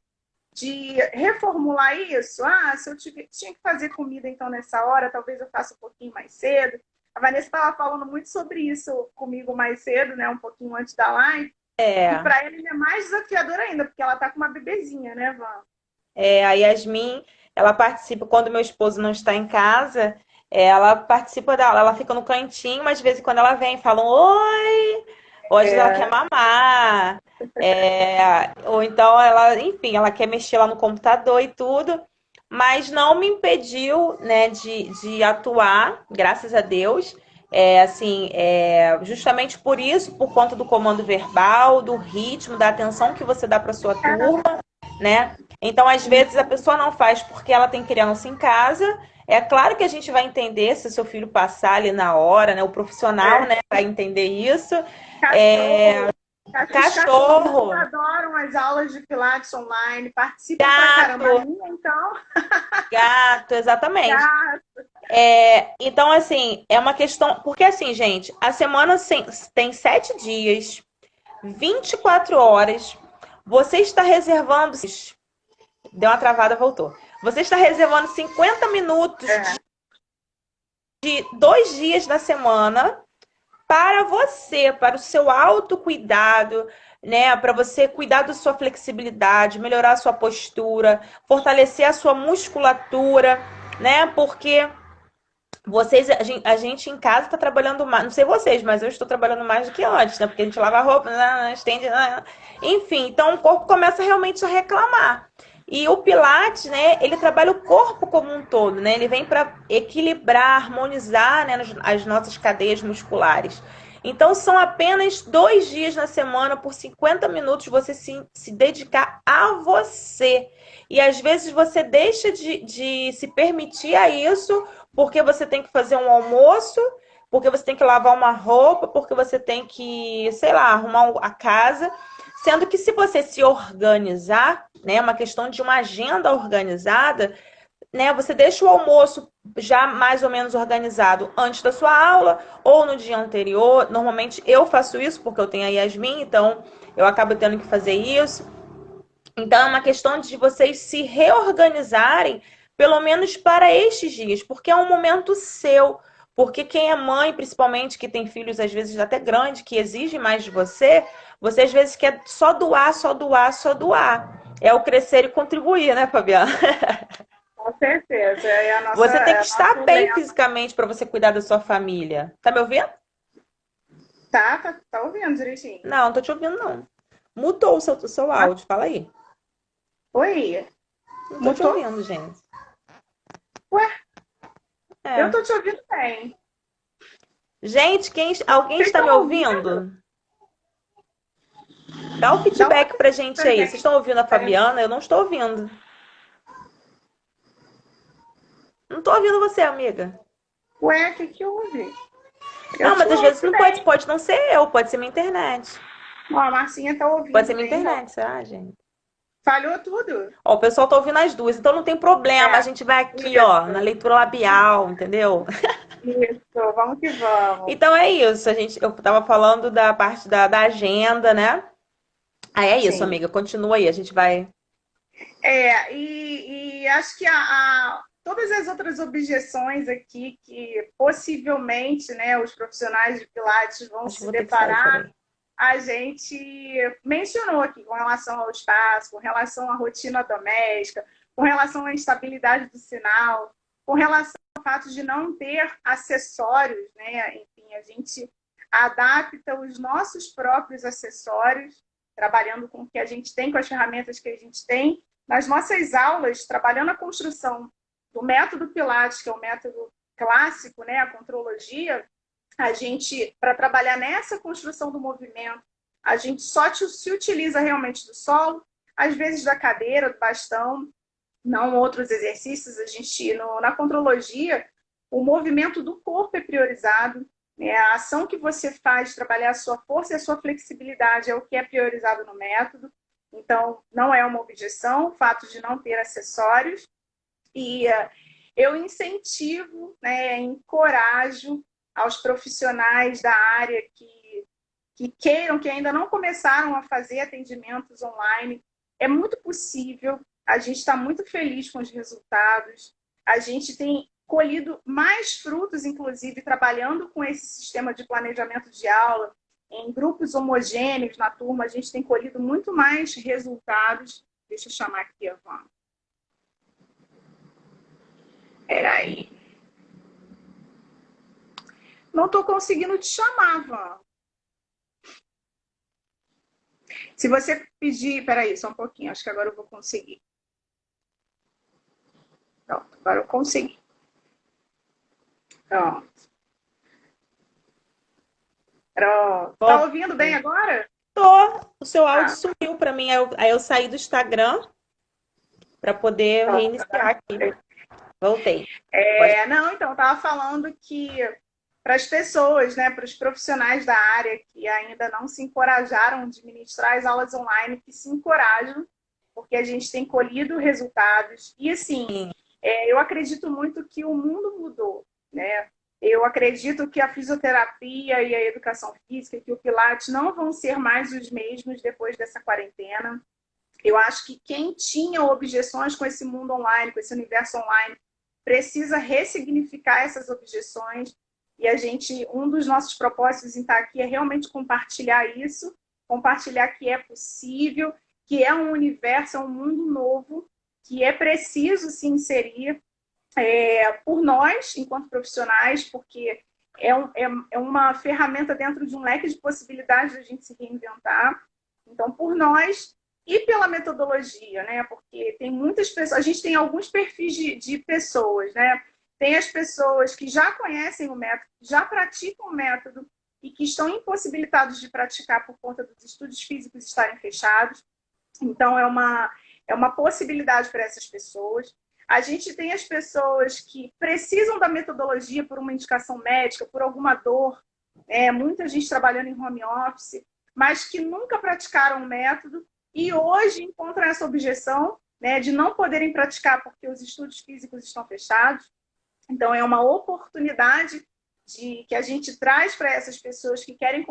de reformular isso? Se eu tinha que fazer comida então nessa hora, talvez eu faça um pouquinho mais cedo. A Vanessa estava falando muito sobre isso comigo mais cedo, né? Um pouquinho antes da live. E para ela é mais desafiador ainda, porque ela está com uma bebezinha, né, Van? A Yasmin, ela participa quando meu esposo não está em casa, ela participa da aula, ela fica no cantinho, mas de vez em quando ela vem e fala: oi, hoje ela quer mamar. Ou então enfim, ela quer mexer lá no computador e tudo, mas não me impediu, né, de atuar, graças a Deus. Justamente por isso, por conta do comando verbal, do ritmo, da atenção que você dá para sua turma, né? Então, às vezes, a pessoa não faz porque ela tem criança em casa. É claro que a gente vai entender se o seu filho passar ali na hora, né? O profissional, né, vai entender isso. Cachorro. Adoram as aulas de Pilates online, participam pra caramba. Então. Gato, exatamente. Gato. Então, assim, é uma questão. Porque, assim, gente, a semana tem 7 dias, 24 horas. Você está reservando. Deu uma travada, voltou. Você está reservando 50 minutos de 2 dias na semana para você, para o seu autocuidado, né? Para você cuidar da sua flexibilidade, melhorar a sua postura, fortalecer a sua musculatura, né? Porque a gente em casa está trabalhando mais, não sei vocês, mas eu estou trabalhando mais do que antes, né? Porque a gente lava a roupa, estende, enfim, então o corpo começa realmente a reclamar. E o Pilates, né, ele trabalha o corpo como um todo, né? Ele vem para equilibrar, harmonizar, né, as nossas cadeias musculares. Então, são apenas 2 dias na semana, por 50 minutos, você se dedicar a você. E às vezes você deixa de se permitir a isso, porque você tem que fazer um almoço, porque você tem que lavar uma roupa, porque você tem que, sei lá, arrumar a casa. Sendo que se você se organizar, né, uma questão de uma agenda organizada, né, você deixa o almoço já mais ou menos organizado antes da sua aula ou no dia anterior. Normalmente eu faço isso porque eu tenho a Yasmin, então eu acabo tendo que fazer isso. Então é uma questão de vocês se reorganizarem, pelo menos para estes dias, porque é um momento seu. Porque quem é mãe, principalmente que tem filhos às vezes até grandes, que exige mais de você, você às vezes quer só doar, só doar, só doar. É o crescer e contribuir, né, Fabiana? Com certeza. É Você tem que é estar nosso bem lema. fisicamente para você cuidar da sua família. Tá me ouvindo? Tá ouvindo direitinho. Não, não tô te ouvindo, não. Mutou o seu Ah, áudio, fala aí. oi, Não tô te mutou? ouvindo, gente. Ué, eu É. tô te ouvindo bem. Gente, alguém Vocês está me estão ouvindo? ouvindo? Dá um Dá uma feedback pra gente pra aí. Vocês gente. estão ouvindo a É. Fabiana? Eu não estou ouvindo. Não estou ouvindo você, amiga. Ué, o que que houve? Eu Não, te mas às vezes ouço não pode, bem. pode não ser eu, pode ser minha internet. Ó, a Marcinha tá Pode ser ouvindo minha bem. Ó. internet, será, gente? Falhou tudo? Ó, o pessoal tá ouvindo as duas, então não tem problema. A É, gente vai aqui, ó, na isso. leitura labial, entendeu? Isso, vamos que vamos. Então é isso. Eu tava falando da parte da agenda, né? Aí é isso, Sim. amiga. Continua aí. A gente vai. E acho que todas as outras objeções aqui que possivelmente, né, os profissionais de Pilates vão Acho que se vou ter que sair, deparar, peraí. a gente mencionou aqui com relação ao espaço, com relação à rotina doméstica, com relação à instabilidade do sinal, com relação ao fato de não ter acessórios, né? Enfim, a gente adapta os nossos próprios acessórios, trabalhando com o que a gente tem, com as ferramentas que a gente tem. Nas nossas aulas, trabalhando a construção do método Pilates, que é o método clássico, né, a contrologia, a gente, para trabalhar nessa construção do movimento, a gente só se utiliza realmente do solo, às vezes da cadeira, do bastão, não outros exercícios. A gente, na contrologia, o movimento do corpo é priorizado, né? A ação que você faz, trabalhar a sua força e a sua flexibilidade é o que é priorizado no método. Então, não é uma objeção o fato de não ter acessórios. E eu incentivo, né, encorajo aos profissionais da área que queiram, que ainda não começaram a fazer atendimentos online. É muito possível, a gente está muito feliz com os resultados, a gente tem colhido mais frutos, inclusive, trabalhando com esse sistema de planejamento de aula, em grupos homogêneos na turma, a gente tem colhido muito mais resultados. Deixa eu chamar aqui a Van. Peraí. Não estou conseguindo te chamar, Van. Se você pedir, peraí, só um pouquinho, acho que agora eu vou conseguir. Pronto, agora eu consegui. Pronto. Pronto. Tá Bom, ouvindo bem agora? tô. O seu áudio Ah, sumiu pra mim. Aí eu saí do Instagram pra poder pronto. reiniciar aqui. Voltei. Pode. Não, então, estava falando que para as pessoas, né, para os profissionais da área que ainda não se encorajaram de ministrar as aulas online, que se encorajam, porque a gente tem colhido resultados. E, assim, eu acredito muito que o mundo mudou, né? Eu acredito que a fisioterapia e a educação física, que o Pilates não vão ser mais os mesmos depois dessa quarentena. Eu acho que quem tinha objeções com esse mundo online, com esse universo online, precisa ressignificar essas objeções. E um dos nossos propósitos em estar aqui é realmente compartilhar isso, compartilhar que é possível, que é um universo, é um mundo novo, que é preciso se inserir por nós, enquanto profissionais, porque é uma ferramenta dentro de um leque de possibilidades de a gente se reinventar. Então, por nós e pela metodologia, né? Porque tem muitas pessoas, a gente tem alguns perfis de pessoas, né? Tem as pessoas que já conhecem o método, já praticam o método e que estão impossibilitados de praticar por conta dos estúdios físicos estarem fechados. Então, é uma possibilidade para essas pessoas. A gente tem as pessoas que precisam da metodologia por uma indicação médica, por alguma dor, muita gente trabalhando em home office, mas que nunca praticaram o método e hoje encontram essa objeção né, de não poderem praticar porque os estúdios físicos estão fechados. Então, é uma oportunidade que a gente traz para essas pessoas que querem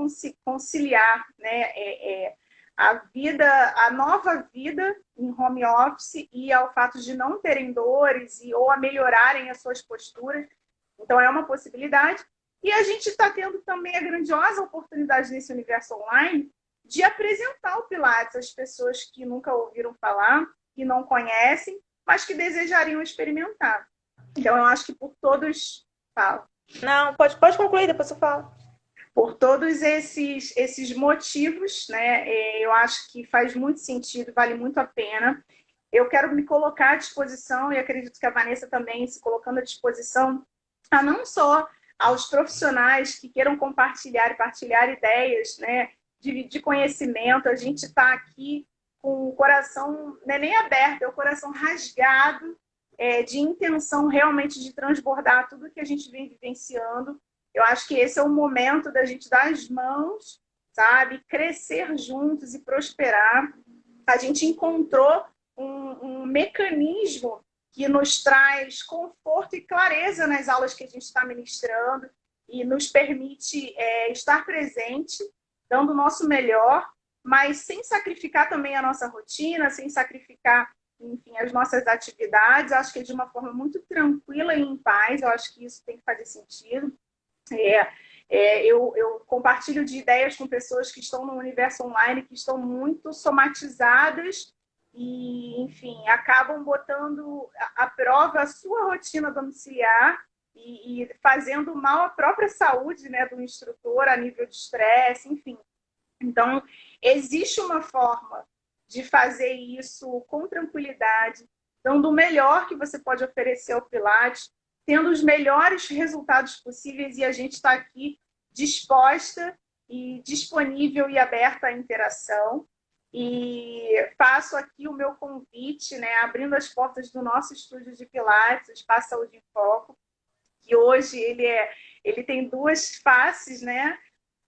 conciliar, né, a vida, a nova vida em home office e ao fato de não terem dores ou a melhorarem as suas posturas. Então, é uma possibilidade. E a gente está tendo também a grandiosa oportunidade nesse universo online de apresentar o Pilates às pessoas que nunca ouviram falar, que não conhecem, mas que desejariam experimentar. Então, eu acho que por todos... Fala. Não, pode concluir, depois eu falo. Por todos esses motivos, né, eu acho que faz muito sentido, vale muito a pena. Eu quero me colocar à disposição, e acredito que a Vanessa também se colocando à disposição, a não só aos profissionais que queiram compartilhar e partilhar ideias, né, de conhecimento. A gente está aqui com o coração, não é nem aberto, é o coração rasgado, de intenção realmente de transbordar tudo que a gente vem vivenciando. Eu acho que esse é o momento da gente dar as mãos, sabe? Crescer juntos e prosperar. A gente encontrou um mecanismo que nos traz conforto e clareza nas aulas que a gente está ministrando e nos permite estar presente, dando o nosso melhor, mas sem sacrificar também a nossa rotina, sem sacrificar, enfim, as nossas atividades. Acho que é de uma forma muito tranquila e em paz. Eu acho que isso tem que fazer sentido. Eu compartilho de ideias com pessoas que estão no universo online, que estão muito somatizadas e, enfim, acabam botando à prova a sua rotina domiciliar e fazendo mal à própria saúde, né, do instrutor a nível de estresse, enfim. Então, existe uma forma de fazer isso com tranquilidade, dando o melhor que você pode oferecer ao Pilates, tendo os melhores resultados possíveis, e a gente está aqui disposta e disponível e aberta à interação. E faço aqui o meu convite, né, abrindo as portas do nosso estúdio de Pilates, o Espaço Saúde em Foco, que hoje ele tem duas faces, né,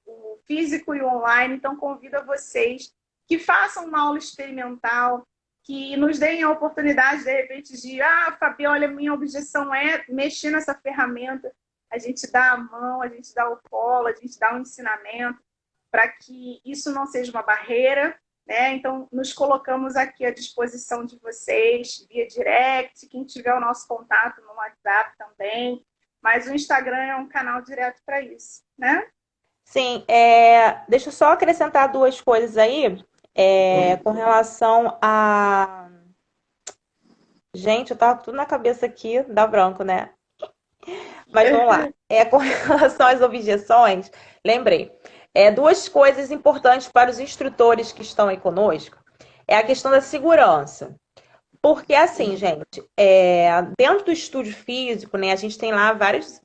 o físico e o online. Então, convido a vocês que façam uma aula experimental, que nos deem a oportunidade, de repente, Fabi, olha, minha objeção é mexer nessa ferramenta. A gente dá a mão, a gente dá o colo, a gente dá o ensinamento, para que isso não seja uma barreira, né? Então, nos colocamos aqui à disposição de vocês, via direct, quem tiver o nosso contato no WhatsApp também, mas o Instagram é um canal direto para isso, né? Sim, deixa eu só acrescentar duas coisas aí, com relação a... Gente, eu tava tudo na cabeça aqui, dá branco, né? Mas vamos lá. Com relação às objeções, lembrei. Duas coisas importantes para os instrutores que estão aí conosco. É a questão da segurança. Porque, assim, gente, dentro do estúdio físico, né, a gente tem lá vários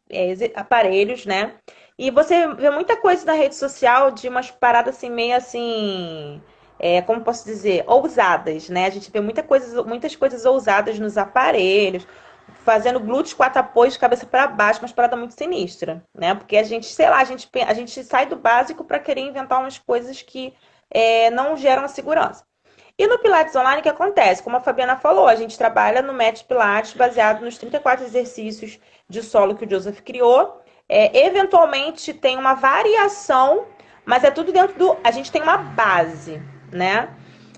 aparelhos, né? E você vê muita coisa na rede social de umas paradas assim, meio assim, como posso dizer, ousadas, né? A gente vê muitas coisas ousadas nos aparelhos, fazendo glúteos, quatro apoios, cabeça para baixo, mas parada muito sinistra, né? Porque a gente, sei lá, a gente sai do básico para querer inventar umas coisas que não geram segurança. E no Pilates Online, o que acontece? Como a Fabiana falou, a gente trabalha no método Pilates baseado nos 34 exercícios de solo que o Joseph criou. Eventualmente tem uma variação, mas é tudo dentro do... A gente tem uma base, né?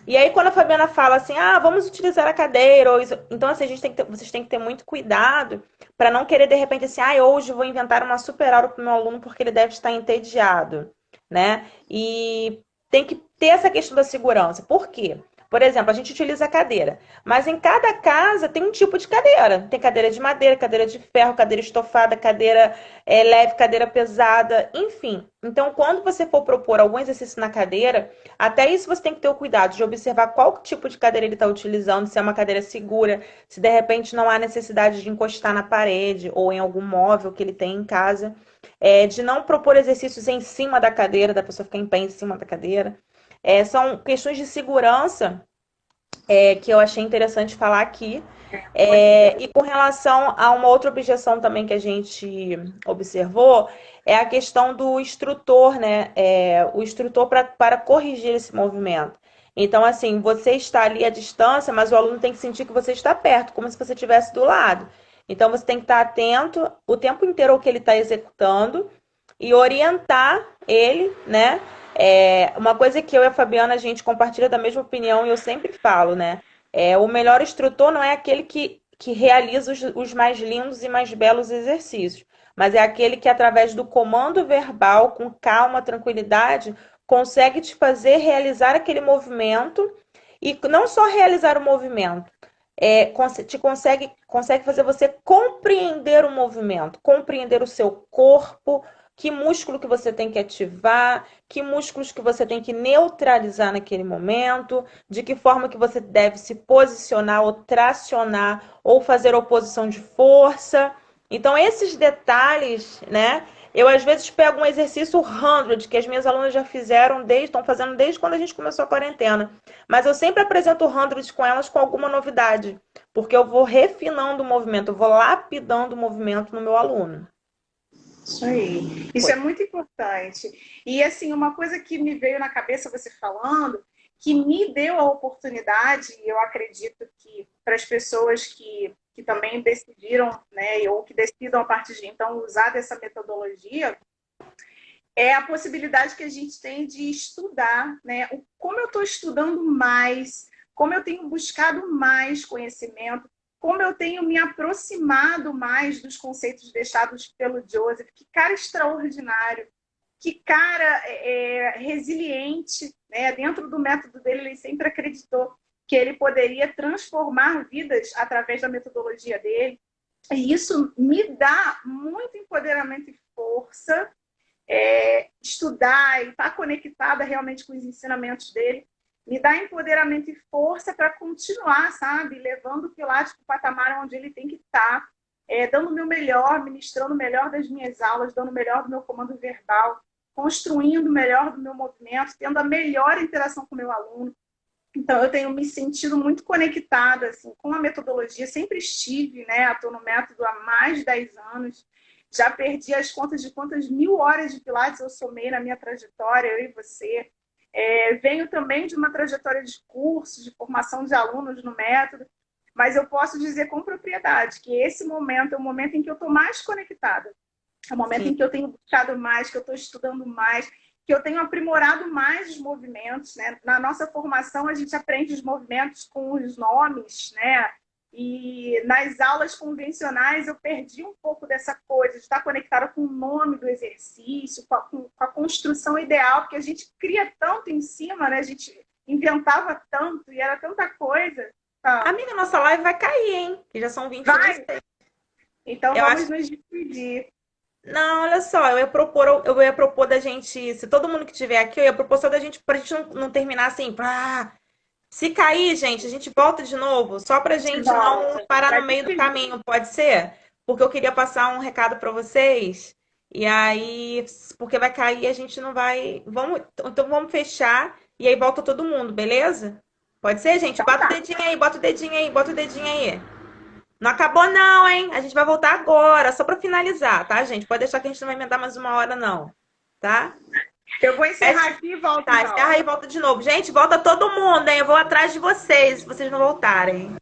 E aí, quando a Fabiana fala assim, vamos utilizar a cadeira, ou isso... Então, assim, vocês têm que ter muito cuidado para não querer, de repente, assim, hoje eu vou inventar uma super aula para o meu aluno porque ele deve estar entediado, né? E tem que ter essa questão da segurança. Por quê? Por exemplo, a gente utiliza a cadeira, mas em cada casa tem um tipo de cadeira. Tem cadeira de madeira, cadeira de ferro, cadeira estofada, cadeira leve, cadeira pesada, enfim. Então, quando você for propor algum exercício na cadeira, até isso você tem que ter o cuidado de observar qual tipo de cadeira ele está utilizando, se é uma cadeira segura, se de repente não há necessidade de encostar na parede ou em algum móvel que ele tem em casa. De não propor exercícios em cima da cadeira, da pessoa ficar em pé em cima da cadeira. São questões de segurança que eu achei interessante falar aqui. E com relação a uma outra objeção também que a gente observou, é a questão do instrutor, né? O instrutor para corrigir esse movimento. Então, assim, você está ali à distância, mas o aluno tem que sentir que você está perto, como se você estivesse do lado. Então, você tem que estar atento o tempo inteiro ao que ele está executando e orientar ele, né? Uma coisa que eu e a Fabiana, a gente compartilha da mesma opinião e eu sempre falo, né? O melhor instrutor não é aquele que realiza os mais lindos e mais belos exercícios, mas é aquele que, através do comando verbal, com calma, tranquilidade, consegue te fazer realizar aquele movimento e não só realizar o movimento, consegue fazer você compreender o movimento, compreender o seu corpo, que músculo que você tem que ativar, que músculos que você tem que neutralizar naquele momento, de que forma que você deve se posicionar ou tracionar ou fazer oposição de força. Então, esses detalhes, né? Eu às vezes pego um exercício 100 que as minhas alunas já fizeram estão fazendo desde quando a gente começou a quarentena. Mas eu sempre apresento o 100 com elas com alguma novidade, porque eu vou refinando o movimento, eu vou lapidando o movimento no meu aluno. Isso aí. Isso é muito importante. E assim, uma coisa que me veio na cabeça você falando, que me deu a oportunidade, e eu acredito que para as pessoas que também decidiram, né, ou que decidam a partir de então usar dessa metodologia, é a possibilidade que a gente tem de estudar, né? Como eu estou estudando mais, como eu tenho buscado mais conhecimento, como eu tenho me aproximado mais dos conceitos deixados pelo Joseph. Que cara extraordinário, que cara resiliente, né? Dentro do método dele, ele sempre acreditou que ele poderia transformar vidas através da metodologia dele. E isso me dá muito empoderamento e força, estudar e estar conectada realmente com os ensinamentos dele, me dá empoderamento e força para continuar, sabe? Levando o Pilates para o patamar onde ele tem que estar, dando o meu melhor, ministrando o melhor das minhas aulas, dando o melhor do meu comando verbal, construindo o melhor do meu movimento, tendo a melhor interação com o meu aluno. Então, eu tenho me sentido muito conectada assim, com a metodologia. Sempre estive, né? Estou no método há mais de 10 anos. Já perdi as contas de quantas 1000 horas de Pilates eu somei na minha trajetória, eu e você. Venho também de uma trajetória de cursos, de formação de alunos no método, mas eu posso dizer com propriedade que esse momento é o momento em que eu estou mais conectada. É o momento em que eu tenho buscado mais, que eu estou estudando mais, que eu tenho aprimorado mais os movimentos, né? Na nossa formação, a gente aprende os movimentos com os nomes, né? E nas aulas convencionais eu perdi um pouco dessa coisa, de estar conectada com o nome do exercício, com a construção ideal, porque a gente cria tanto em cima, né? A gente inventava tanto e era tanta coisa. Tá? Amiga, nossa live vai cair, hein? Que já são 20 Vai! Então eu vamos acho... nos despedir. Não, olha só, eu ia propor da gente, se todo mundo que estiver aqui, eu ia propor só da gente, pra gente não terminar assim, se cair, gente, a gente volta de novo, só pra gente não parar no meio do caminho, pode ser? Porque eu queria passar um recado pra vocês, e aí, porque vai cair, a gente não vai. Então vamos fechar, e aí volta todo mundo, beleza? Pode ser, gente? Bota o dedinho aí, bota o dedinho aí, bota o dedinho aí. Não acabou, não, hein? A gente vai voltar agora, só pra finalizar, tá, gente? Pode deixar que a gente não vai emendar mais 1 hora, não, tá? Eu vou encerrar aqui e volto. Tá, encerra aí e volta de novo. Gente, volta todo mundo, hein? Eu vou atrás de vocês, se vocês não voltarem.